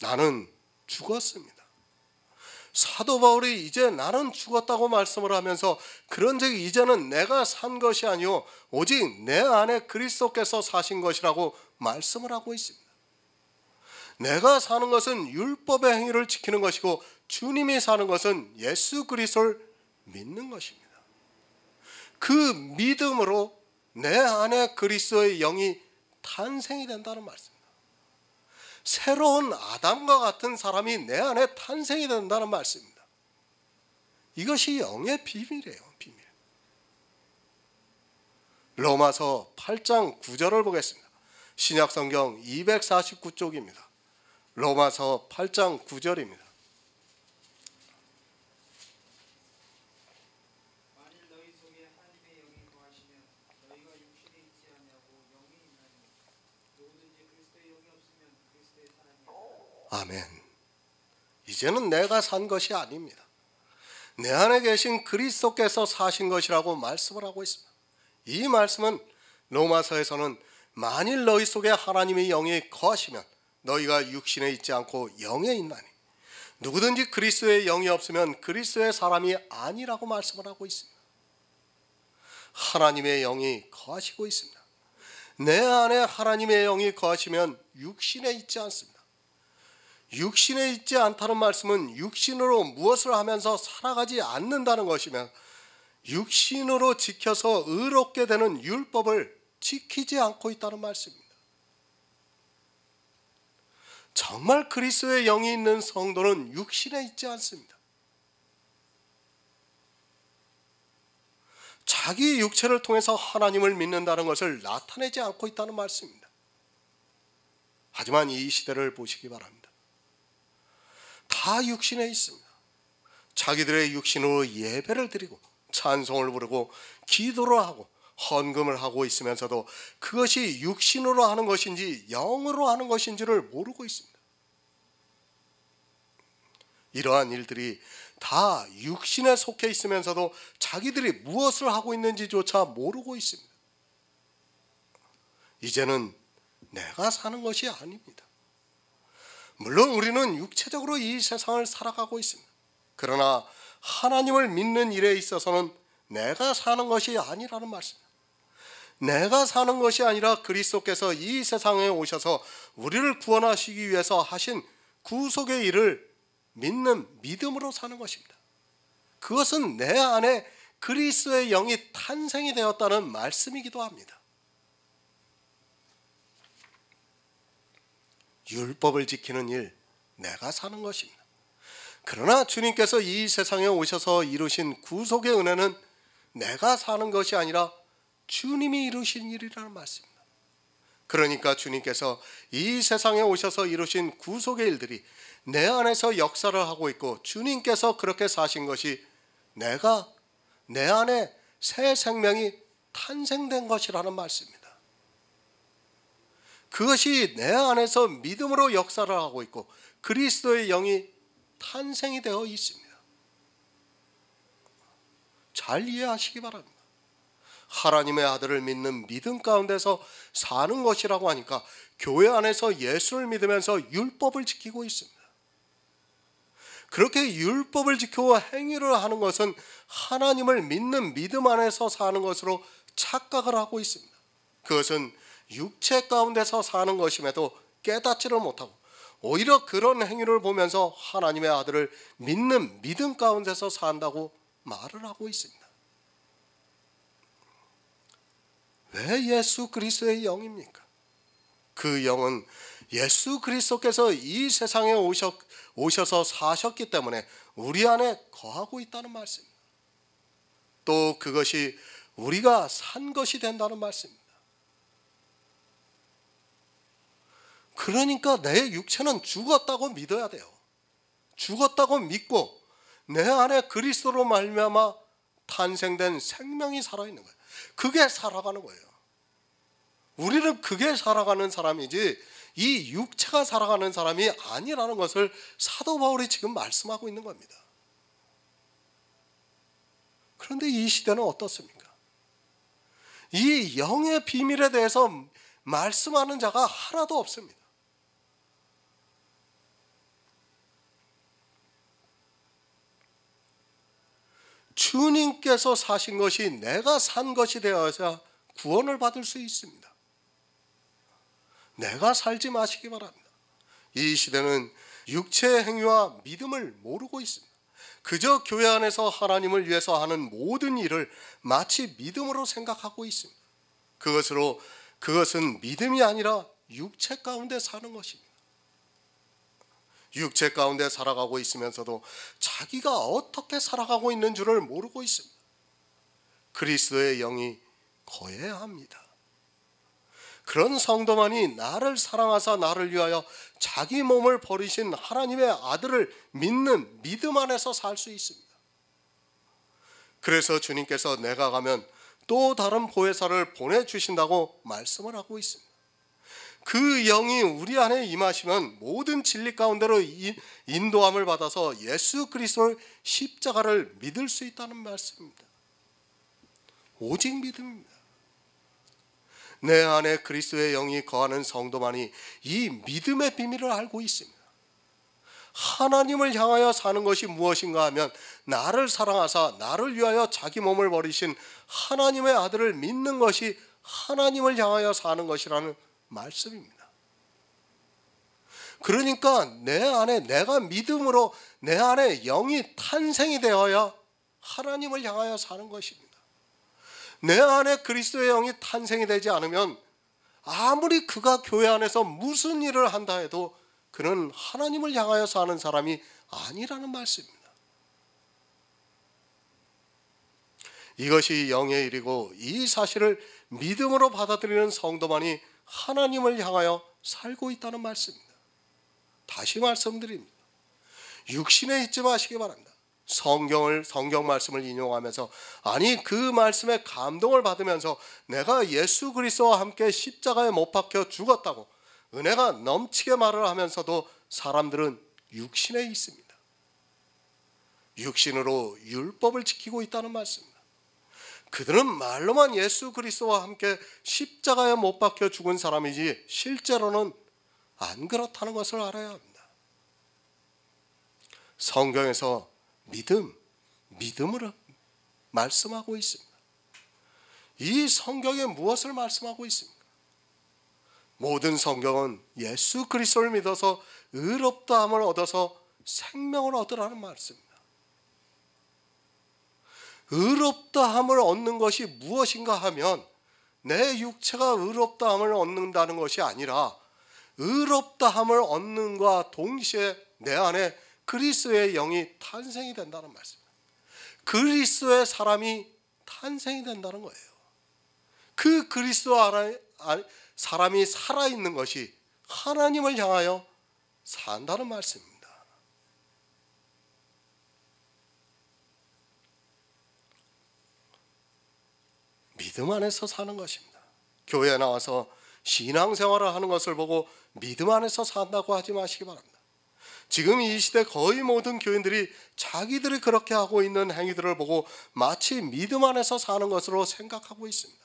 나는 죽었습니다. 사도 바울이 이제 나는 죽었다고 말씀을 하면서 그런즉 이제는 내가 산 것이 아니요 오직 내 안에 그리스도께서 사신 것이라고 말씀을 하고 있습니다. 내가 사는 것은 율법의 행위를 지키는 것이고 주님이 사는 것은 예수 그리스도를 믿는 것입니다. 그 믿음으로 내 안에 그리스도의 영이 탄생이 된다는 말씀입니다. 새로운 아담과 같은 사람이 내 안에 탄생이 된다는 말씀입니다. 이것이 영의 비밀이에요. 비밀. 로마서 8장 9절을 보겠습니다. 신약성경 249쪽입니다. 로마서 8장 9절입니다. 만일 너희 속에 하나님의 영이 거하시면 너희가 육신에 있지 아니하고 영이 있나니 누구든지 그리스도의 영이 없으면 그리스도의 사람이 아멘. 이제는 내가 산 것이 아닙니다. 내 안에 계신 그리스도께서 사신 것이라고 말씀을 하고 있습니다. 이 말씀은 로마서에서는 만일 너희 속에 하나님의 영이 거하시면 너희가 육신에 있지 않고 영에 있나니 누구든지 그리스도의 영이 없으면 그리스도의 사람이 아니라고 말씀을 하고 있습니다. 하나님의 영이 거하시고 있습니다. 내 안에 하나님의 영이 거하시면 육신에 있지 않습니다. 육신에 있지 않다는 말씀은 육신으로 무엇을 하면서 살아가지 않는다는 것이며 육신으로 지켜서 의롭게 되는 율법을 지키지 않고 있다는 말씀입니다. 정말 그리스도의 영이 있는 성도는 육신에 있지 않습니다. 자기 육체를 통해서 하나님을 믿는다는 것을 나타내지 않고 있다는 말씀입니다. 하지만 이 시대를 보시기 바랍니다. 다 육신에 있습니다. 자기들의 육신으로 예배를 드리고 찬송을 부르고 기도를 하고 헌금을 하고 있으면서도 그것이 육신으로 하는 것인지 영으로 하는 것인지를 모르고 있습니다. 이러한 일들이 다 육신에 속해 있으면서도 자기들이 무엇을 하고 있는지조차 모르고 있습니다. 이제는 내가 사는 것이 아닙니다. 물론 우리는 육체적으로 이 세상을 살아가고 있습니다. 그러나 하나님을 믿는 일에 있어서는 내가 사는 것이 아니라는 말씀입니다. 내가 사는 것이 아니라 그리스도께서 이 세상에 오셔서 우리를 구원하시기 위해서 하신 구속의 일을 믿는 믿음으로 사는 것입니다. 그것은 내 안에 그리스도의 영이 탄생이 되었다는 말씀이기도 합니다. 율법을 지키는 일, 내가 사는 것입니다. 그러나 주님께서 이 세상에 오셔서 이루신 구속의 은혜는 내가 사는 것이 아니라 주님이 이루신 일이라는 말씀입니다. 그러니까 주님께서 이 세상에 오셔서 이루신 구속의 일들이 내 안에서 역사를 하고 있고, 주님께서 그렇게 사신 것이 내가 내 안에 새 생명이 탄생된 것이라는 말씀입니다. 그것이 내 안에서 믿음으로 역사를 하고 있고 그리스도의 영이 탄생이 되어 있습니다. 잘 이해하시기 바랍니다. 하나님의 아들을 믿는 믿음 가운데서 사는 것이라고 하니까 교회 안에서 예수를 믿으면서 율법을 지키고 있습니다. 그렇게 율법을 지키고 행위를 하는 것은 하나님을 믿는 믿음 안에서 사는 것으로 착각을 하고 있습니다. 그것은 육체 가운데서 사는 것임에도 깨닫지를 못하고 오히려 그런 행위를 보면서 하나님의 아들을 믿는 믿음 가운데서 산다고 말을 하고 있습니다. 왜 예수 그리스도의 영입니까? 그 영은 예수 그리스도께서 이 세상에 오셔서 사셨기 때문에 우리 안에 거하고 있다는 말씀입니다. 또 그것이 우리가 산 것이 된다는 말씀입니다. 그러니까 내 육체는 죽었다고 믿어야 돼요. 죽었다고 믿고 내 안에 그리스도로 말미암아 탄생된 생명이 살아있는 거예요. 그게 살아가는 거예요. 우리는 그게 살아가는 사람이지 이 육체가 살아가는 사람이 아니라는 것을 사도 바울이 지금 말씀하고 있는 겁니다. 그런데 이 시대는 어떻습니까? 이 영의 비밀에 대해서 말씀하는 자가 하나도 없습니다. 주님께서 사신 것이 내가 산 것이 되어야 구원을 받을 수 있습니다. 내가 살지 마시기 바랍니다. 이 시대는 육체의 행위와 믿음을 모르고 있습니다. 그저 교회 안에서 하나님을 위해서 하는 모든 일을 마치 믿음으로 생각하고 있습니다. 그것은 믿음이 아니라 육체 가운데 사는 것입니다. 육체 가운데 살아가고 있으면서도 자기가 어떻게 살아가고 있는 줄을 모르고 있습니다. 그리스도의 영이 거해야 합니다. 그런 성도만이 나를 사랑하사 나를 위하여 자기 몸을 버리신 하나님의 아들을 믿는 믿음 안에서 살 수 있습니다. 그래서 주님께서 내가 가면 또 다른 보혜사를 보내주신다고 말씀을 하고 있습니다. 그 영이 우리 안에 임하시면 모든 진리 가운데로 인도함을 받아서 예수 그리스도의 십자가를 믿을 수 있다는 말씀입니다. 오직 믿음입니다. 내 안에 그리스도의 영이 거하는 성도만이 이 믿음의 비밀을 알고 있습니다. 하나님을 향하여 사는 것이 무엇인가 하면 나를 사랑하사 나를 위하여 자기 몸을 버리신 하나님의 아들을 믿는 것이 하나님을 향하여 사는 것이라는 말씀입니다. 그러니까 내 안에 내가 믿음으로 내 안에 영이 탄생이 되어야 하나님을 향하여 사는 것입니다. 내 안에 그리스도의 영이 탄생이 되지 않으면 아무리 그가 교회 안에서 무슨 일을 한다 해도 그는 하나님을 향하여 사는 사람이 아니라는 말씀입니다. 이것이 영의 일이고 이 사실을 믿음으로 받아들이는 성도만이 하나님을 향하여 살고 있다는 말씀입니다. 다시 말씀드립니다. 육신에 있지 마시기 바랍니다. 성경 말씀을 인용하면서 아니 그 말씀에 감동을 받으면서 내가 예수 그리스도와 함께 십자가에 못 박혀 죽었다고 은혜가 넘치게 말을 하면서도 사람들은 육신에 있습니다. 육신으로 율법을 지키고 있다는 말씀입니다. 그들은 말로만 예수 그리스도와 함께 십자가에 못 박혀 죽은 사람이지 실제로는 안 그렇다는 것을 알아야 합니다. 성경에서 믿음으로 말씀하고 있습니다. 이 성경에 무엇을 말씀하고 있습니까? 모든 성경은 예수 그리스도를 믿어서 의롭다함을 얻어서 생명을 얻으라는 말씀입니다. 의롭다함을 얻는 것이 무엇인가 하면 내 육체가 의롭다함을 얻는다는 것이 아니라 의롭다함을 얻는과 동시에 내 안에 그리스도의 영이 탄생이 된다는 말씀입니다. 그리스도의 사람이 탄생이 된다는 거예요. 그 그리스도 사람이 살아있는 것이 하나님을 향하여 산다는 말씀입니다. 믿음 안에서 사는 것입니다. 교회에 나와서 신앙생활을 하는 것을 보고 믿음 안에서 산다고 하지 마시기 바랍니다. 지금 이 시대 거의 모든 교인들이 자기들이 그렇게 하고 있는 행위들을 보고 마치 믿음 안에서 사는 것으로 생각하고 있습니다.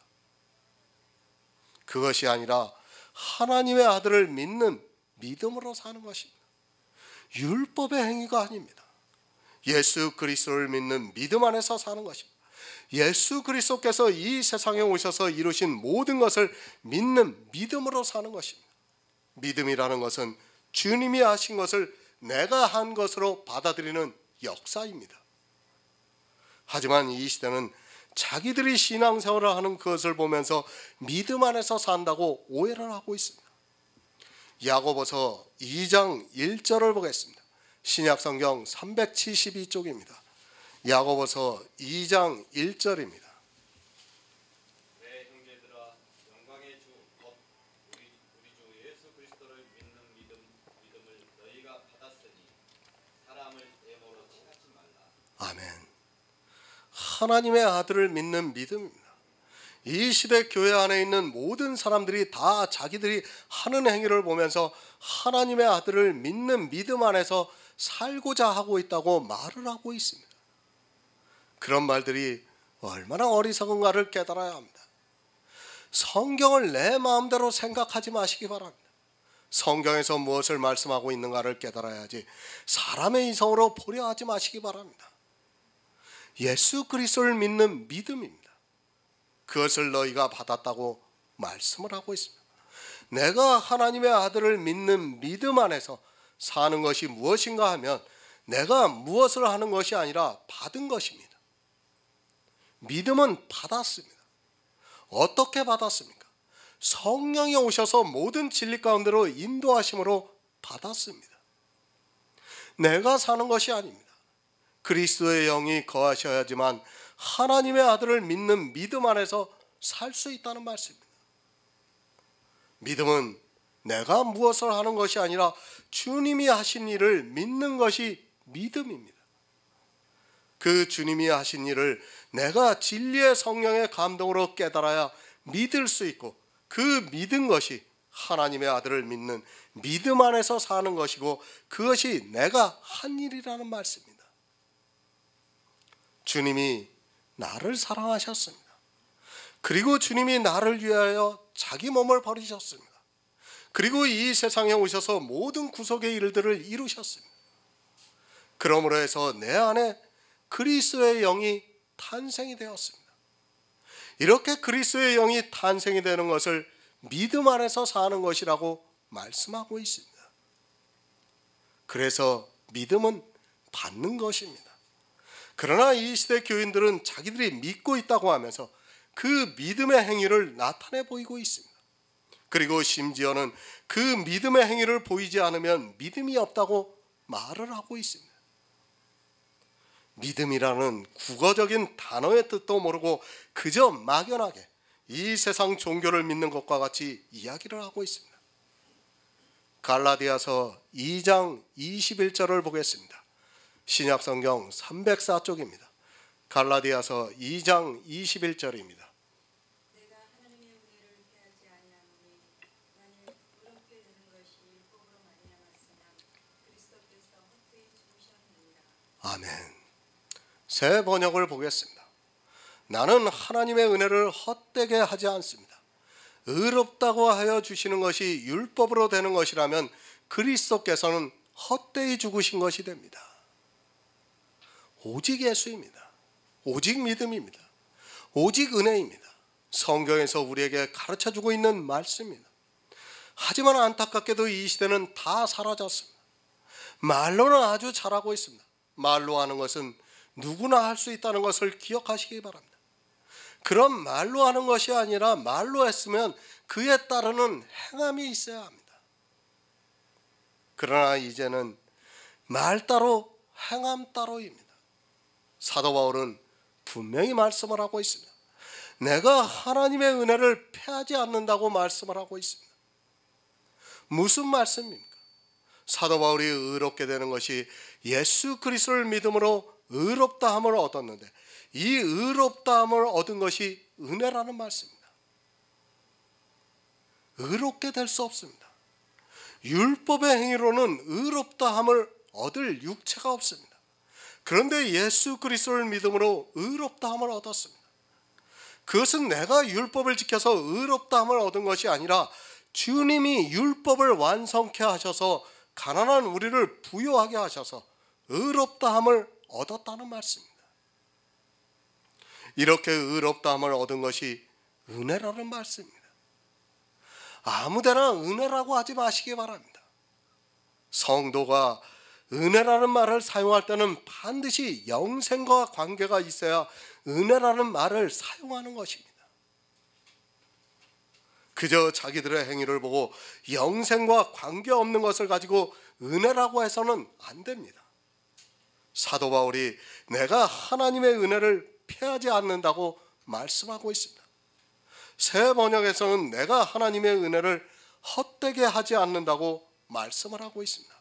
그것이 아니라 하나님의 아들을 믿는 믿음으로 사는 것입니다. 율법의 행위가 아닙니다. 예수 그리스도를 믿는 믿음 안에서 사는 것입니다. 예수 그리스도께서 이 세상에 오셔서 이루신 모든 것을 믿는 믿음으로 사는 것입니다. 믿음이라는 것은 주님이 하신 것을 내가 한 것으로 받아들이는 역사입니다. 하지만 이 시대는 자기들이 신앙생활을 하는 것을 보면서 믿음 안에서 산다고 오해를 하고 있습니다. 야고보서 2장 1절을 보겠습니다. 신약성경 372쪽입니다. 야고보서 2장 1절입니다. 내 형제들아, 영광의 주 곧 우리 주 예수 그리스도를 믿는 믿음을 너희가 받았으니 사람을 외모로 취하지 말라. 아멘. 하나님의 아들을 믿는 믿음입니다. 이 시대 교회 안에 있는 모든 사람들이 다 자기들이 하는 행위를 보면서 하나님의 아들을 믿는 믿음 안에서 살고자 하고 있다고 말을 하고 있습니다. 그런 말들이 얼마나 어리석은가를 깨달아야 합니다. 성경을 내 마음대로 생각하지 마시기 바랍니다. 성경에서 무엇을 말씀하고 있는가를 깨달아야지 사람의 이성으로 보려 하지 마시기 바랍니다. 예수 그리스도를 믿는 믿음입니다. 그것을 너희가 받았다고 말씀을 하고 있습니다. 내가 하나님의 아들을 믿는 믿음 안에서 사는 것이 무엇인가 하면 내가 무엇을 하는 것이 아니라 받은 것입니다. 믿음은 받았습니다. 어떻게 받았습니까? 성령이 오셔서 모든 진리 가운데로 인도하심으로 받았습니다. 내가 사는 것이 아닙니다. 그리스도의 영이 거하셔야지만 하나님의 아들을 믿는 믿음 안에서 살 수 있다는 말씀입니다. 믿음은 내가 무엇을 하는 것이 아니라 주님이 하신 일을 믿는 것이 믿음입니다. 그 주님이 하신 일을 내가 진리의 성령의 감동으로 깨달아야 믿을 수 있고 그 믿은 것이 하나님의 아들을 믿는 믿음 안에서 사는 것이고 그것이 내가 한 일이라는 말씀입니다. 주님이 나를 사랑하셨습니다. 그리고 주님이 나를 위하여 자기 몸을 버리셨습니다. 그리고 이 세상에 오셔서 모든 구속의 일들을 이루셨습니다. 그러므로 해서 내 안에 그리스도의 영이 탄생이 되었습니다. 이렇게 그리스도의 영이 탄생이 되는 것을 믿음 안에서 사는 것이라고 말씀하고 있습니다. 그래서 믿음은 받는 것입니다. 그러나 이 시대 교인들은 자기들이 믿고 있다고 하면서 그 믿음의 행위를 나타내 보이고 있습니다. 그리고 심지어는 그 믿음의 행위를 보이지 않으면 믿음이 없다고 말을 하고 있습니다. 믿음이라는 국어적인 단어의 뜻도 모르고 그저 막연하게 이 세상 종교를 믿는 것과 같이 이야기를 하고 있습니다. 갈라디아서 2장 21절을 보겠습니다. 신약성경 304쪽입니다. 갈라디아서 2장 21절입니다. 내가 하나님의 은혜를 대하지 아니하노니 나는 의롭게 되는 것이 율법으로 말미암았으나 그리스도께서 헛되이 죽으셨느니라. 아멘. 새 번역을 보겠습니다. 나는 하나님의 은혜를 헛되게 하지 않습니다. 의롭다고 하여 주시는 것이 율법으로 되는 것이라면 그리스도께서는 헛되이 죽으신 것이 됩니다. 오직 예수입니다. 오직 믿음입니다. 오직 은혜입니다. 성경에서 우리에게 가르쳐주고 있는 말씀입니다. 하지만 안타깝게도 이 시대는 다 사라졌습니다. 말로는 아주 잘하고 있습니다. 말로 하는 것은 누구나 할 수 있다는 것을 기억하시기 바랍니다. 그런 말로 하는 것이 아니라 말로 했으면 그에 따르는 행함이 있어야 합니다. 그러나 이제는 말 따로 행함 따로입니다. 사도 바울은 분명히 말씀을 하고 있습니다. 내가 하나님의 은혜를 패하지 않는다고 말씀을 하고 있습니다. 무슨 말씀입니까? 사도 바울이 의롭게 되는 것이 예수 그리스도를 믿음으로 의롭다함을 얻었는데, 이 의롭다함을 얻은 것이 은혜라는 말씀입니다. 의롭게 될 수 없습니다. 율법의 행위로는 의롭다함을 얻을 육체가 없습니다. 그런데 예수 그리스도를 믿음으로 의롭다함을 얻었습니다. 그것은 내가 율법을 지켜서 의롭다함을 얻은 것이 아니라 주님이 율법을 완성케 하셔서 가난한 우리를 부요하게 하셔서 의롭다함을 얻었다는 말씀입니다. 이렇게 의롭다함을 얻은 것이 은혜라는 말씀입니다. 아무데나 은혜라고 하지 마시기 바랍니다. 성도가 은혜라는 말을 사용할 때는 반드시 영생과 관계가 있어야 은혜라는 말을 사용하는 것입니다. 그저 자기들의 행위를 보고 영생과 관계없는 것을 가지고 은혜라고 해서는 안 됩니다. 사도 바울이 내가 하나님의 은혜를 피하지 않는다고 말씀하고 있습니다. 새 번역에서는 내가 하나님의 은혜를 헛되게 하지 않는다고 말씀을 하고 있습니다.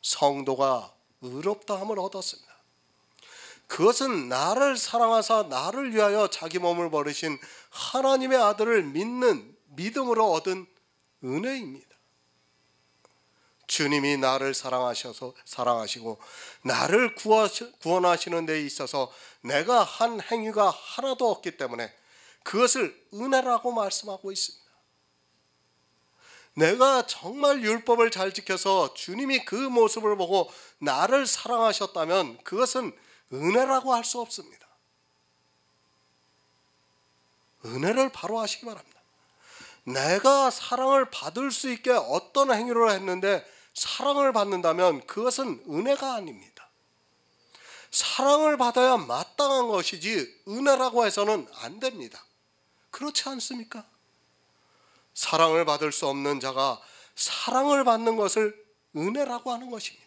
성도가 의롭다함을 얻었습니다. 그것은 나를 사랑하사 나를 위하여 자기 몸을 버리신 하나님의 아들을 믿는 믿음으로 얻은 은혜입니다. 주님이 나를 사랑하시고 나를 구원하시는 데 있어서 내가 한 행위가 하나도 없기 때문에 그것을 은혜라고 말씀하고 있습니다. 내가 정말 율법을 잘 지켜서 주님이 그 모습을 보고 나를 사랑하셨다면 그것은 은혜라고 할 수 없습니다. 은혜를 바로 하시기 바랍니다. 내가 사랑을 받을 수 있게 어떤 행위를 했는데 사랑을 받는다면 그것은 은혜가 아닙니다. 사랑을 받아야 마땅한 것이지 은혜라고 해서는 안 됩니다. 그렇지 않습니까? 사랑을 받을 수 없는 자가 사랑을 받는 것을 은혜라고 하는 것입니다.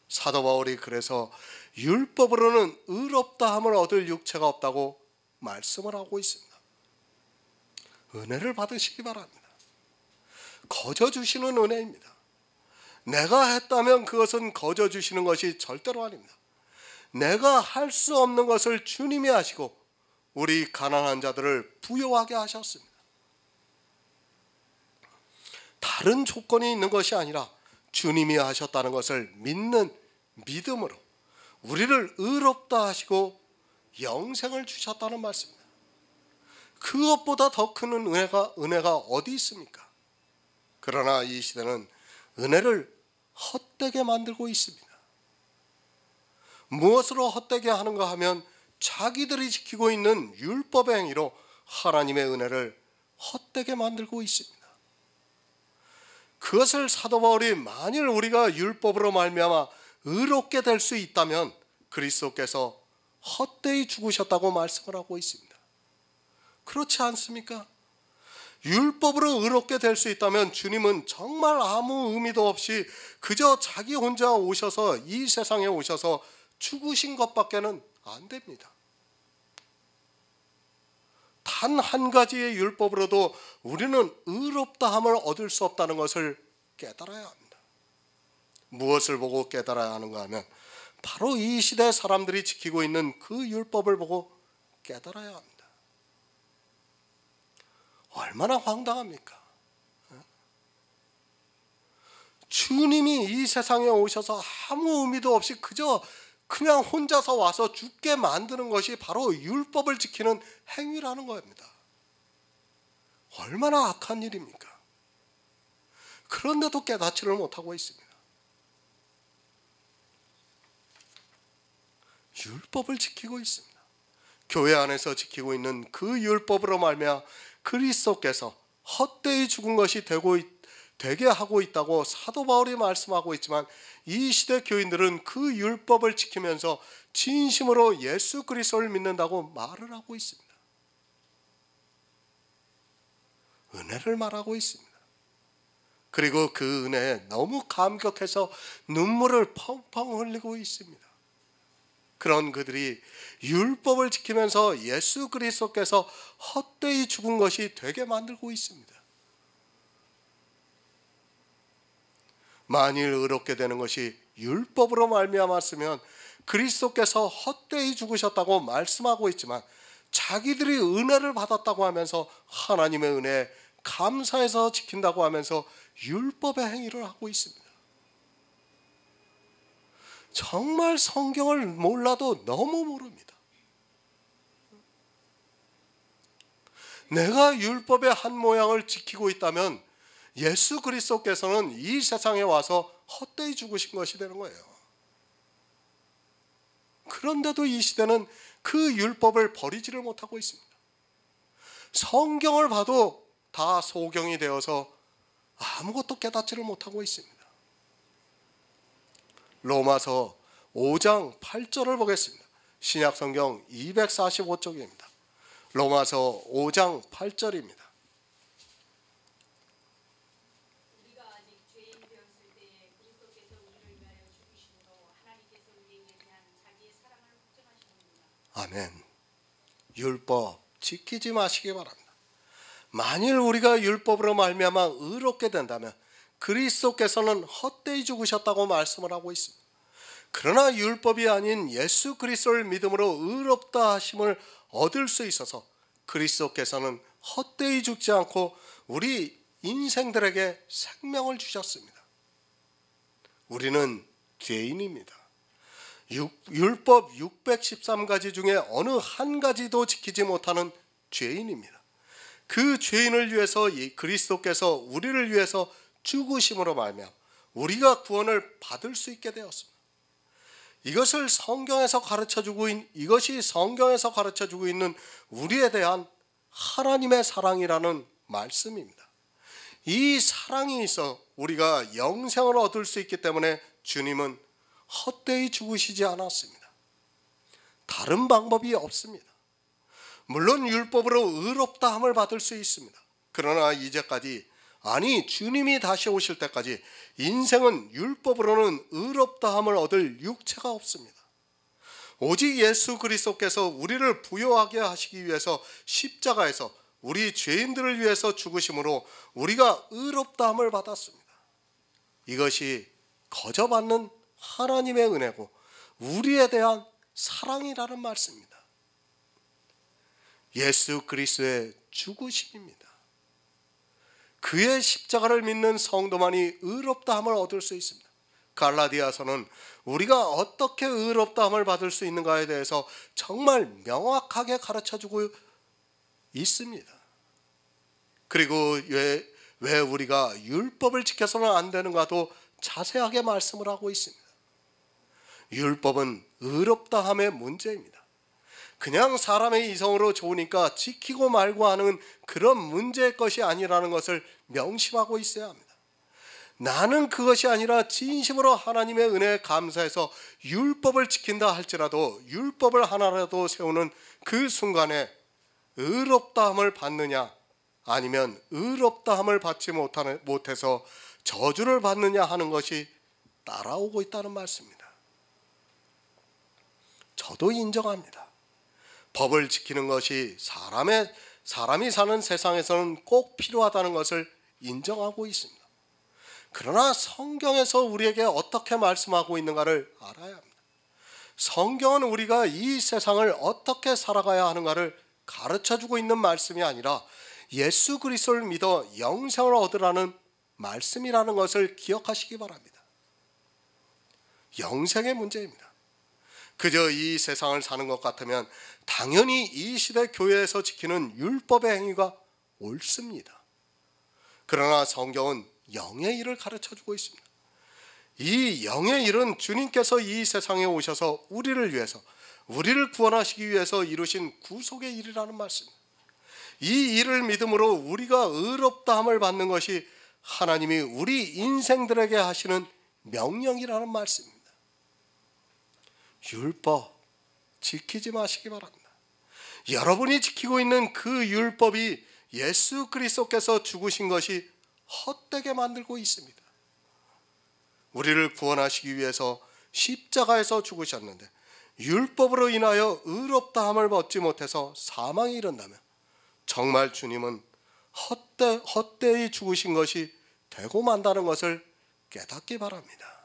사도 바울이 그래서 율법으로는 의롭다함을 얻을 육체가 없다고 말씀을 하고 있습니다. 은혜를 받으시기 바랍니다. 거저 주시는 은혜입니다. 내가 했다면 그것은 거저 주시는 것이 절대로 아닙니다. 내가 할 수 없는 것을 주님이 하시고 우리 가난한 자들을 부요하게 하셨습니다. 다른 조건이 있는 것이 아니라 주님이 하셨다는 것을 믿는 믿음으로 우리를 의롭다 하시고 영생을 주셨다는 말씀입니다. 그것보다 더 큰 은혜가 어디 있습니까? 그러나 이 시대는 은혜를 헛되게 만들고 있습니다. 무엇으로 헛되게 하는가 하면 자기들이 지키고 있는 율법의 행위로 하나님의 은혜를 헛되게 만들고 있습니다. 그것을 사도 바울이 만일 우리가 율법으로 말미암아 의롭게 될 수 있다면 그리스도께서 헛되이 죽으셨다고 말씀을 하고 있습니다. 그렇지 않습니까? 율법으로 의롭게 될 수 있다면 주님은 정말 아무 의미도 없이 그저 자기 혼자 오셔서 이 세상에 오셔서 죽으신 것밖에는 안 됩니다. 단 한 가지의 율법으로도 우리는 의롭다함을 얻을 수 없다는 것을 깨달아야 합니다. 무엇을 보고 깨달아야 하는가 하면 바로 이 시대 사람들이 지키고 있는 그 율법을 보고 깨달아야 합니다. 얼마나 황당합니까? 주님이 이 세상에 오셔서 아무 의미도 없이 그냥 혼자서 와서 죽게 만드는 것이 바로 율법을 지키는 행위라는 겁니다. 얼마나 악한 일입니까? 그런데도 깨닫지를 못하고 있습니다. 율법을 지키고 있습니다. 교회 안에서 지키고 있는 그 율법으로 말미암아 그리스도께서 헛되이 죽은 것이 되게 하고 있다고 사도 바울이 말씀하고 있지만 이 시대 교인들은 그 율법을 지키면서 진심으로 예수 그리스도를 믿는다고 말을 하고 있습니다. 은혜를 말하고 있습니다. 그리고 그 은혜에 너무 감격해서 눈물을 펑펑 흘리고 있습니다. 그런 그들이 율법을 지키면서 예수 그리스도께서 헛되이 죽은 것이 되게 만들고 있습니다. 만일 의롭게 되는 것이 율법으로 말미암았으면 그리스도께서 헛되이 죽으셨다고 말씀하고 있지만 자기들이 은혜를 받았다고 하면서 하나님의 은혜에 감사해서 지킨다고 하면서 율법의 행위를 하고 있습니다. 정말 성경을 몰라도 너무 모릅니다. 내가 율법의 한 모양을 지키고 있다면 예수 그리스도께서는 이 세상에 와서 헛되이 죽으신 것이 되는 거예요. 그런데도 이 시대는 그 율법을 버리지를 못하고 있습니다. 성경을 봐도 다 소경이 되어서 아무것도 깨닫지를 못하고 있습니다. 로마서 5장 8절을 보겠습니다. 신약성경 245쪽입니다. 로마서 5장 8절입니다. 우리가 아직 죄인 되었을 때에 그리스도께서 우리를 위하여 죽으심으로 하나님께서 우리에게 대한 자기의 사랑을 확증하시는구나. 아멘. 율법 지키지 마시기 바랍니다. 만일 우리가 율법으로 말미암아 의롭게 된다면 그리스도께서는 헛되이 죽으셨다고 말씀을 하고 있습니다. 그러나 율법이 아닌 예수 그리스도를 믿음으로 의롭다 하심을 얻을 수 있어서 그리스도께서는 헛되이 죽지 않고 우리 인생들에게 생명을 주셨습니다. 우리는 죄인입니다. 율법 613가지 중에 어느 한 가지도 지키지 못하는 죄인입니다. 그 죄인을 위해서 그리스도께서 우리를 위해서 죽으심으로 말미암아 우리가 구원을 받을 수 있게 되었습니다. 이것이 성경에서 가르쳐주고 있는 우리에 대한 하나님의 사랑이라는 말씀입니다. 이 사랑이 있어 우리가 영생을 얻을 수 있기 때문에 주님은 헛되이 죽으시지 않았습니다. 다른 방법이 없습니다. 물론 율법으로 의롭다함을 받을 수 있습니다. 그러나 이제까지, 아니 주님이 다시 오실 때까지 인생은 율법으로는 의롭다함을 얻을 육체가 없습니다. 오직 예수 그리스도께서 우리를 부요하게 하시기 위해서 십자가에서 우리 죄인들을 위해서 죽으심으로 우리가 의롭다함을 받았습니다. 이것이 거저 받는 하나님의 은혜고 우리에 대한 사랑이라는 말씀입니다. 예수 그리스도의 죽으심입니다. 그의 십자가를 믿는 성도만이 의롭다함을 얻을 수 있습니다. 갈라디아서는 우리가 어떻게 의롭다함을 받을 수 있는가에 대해서 정말 명확하게 가르쳐주고 있습니다. 그리고 왜 우리가 율법을 지켜서는 안 되는가도 자세하게 말씀을 하고 있습니다. 율법은 의롭다함의 문제입니다. 그냥 사람의 이성으로 좋으니까 지키고 말고 하는 그런 문제의 것이 아니라는 것을 명심하고 있어야 합니다. 나는 그것이 아니라 진심으로 하나님의 은혜에 감사해서 율법을 지킨다 할지라도 율법을 하나라도 세우는 그 순간에 의롭다함을 받느냐 아니면 의롭다함을 받지 못해서 저주를 받느냐 하는 것이 따라오고 있다는 말씀입니다. 저도 인정합니다. 법을 지키는 것이 사람이 사는 세상에서는 꼭 필요하다는 것을 인정하고 있습니다. 그러나 성경에서 우리에게 어떻게 말씀하고 있는가를 알아야 합니다. 성경은 우리가 이 세상을 어떻게 살아가야 하는가를 가르쳐주고 있는 말씀이 아니라 예수 그리스도를 믿어 영생을 얻으라는 말씀이라는 것을 기억하시기 바랍니다. 영생의 문제입니다. 그저 이 세상을 사는 것 같으면 당연히 이 시대 교회에서 지키는 율법의 행위가 옳습니다. 그러나 성경은 영의 일을 가르쳐주고 있습니다. 이 영의 일은 주님께서 이 세상에 오셔서 우리를 위해서, 우리를 구원하시기 위해서 이루신 구속의 일이라는 말씀입니다. 이 일을 믿음으로 우리가 의롭다함을 받는 것이 하나님이 우리 인생들에게 하시는 명령이라는 말씀입니다. 율법 지키지 마시기 바랍니다. 여러분이 지키고 있는 그 율법이 예수 그리스도께서 죽으신 것이 헛되게 만들고 있습니다. 우리를 구원하시기 위해서 십자가에서 죽으셨는데 율법으로 인하여 의롭다함을 얻지 못해서 사망에 이른다면 정말 주님은 헛되이 죽으신 것이 되고 만다는 것을 깨닫기 바랍니다.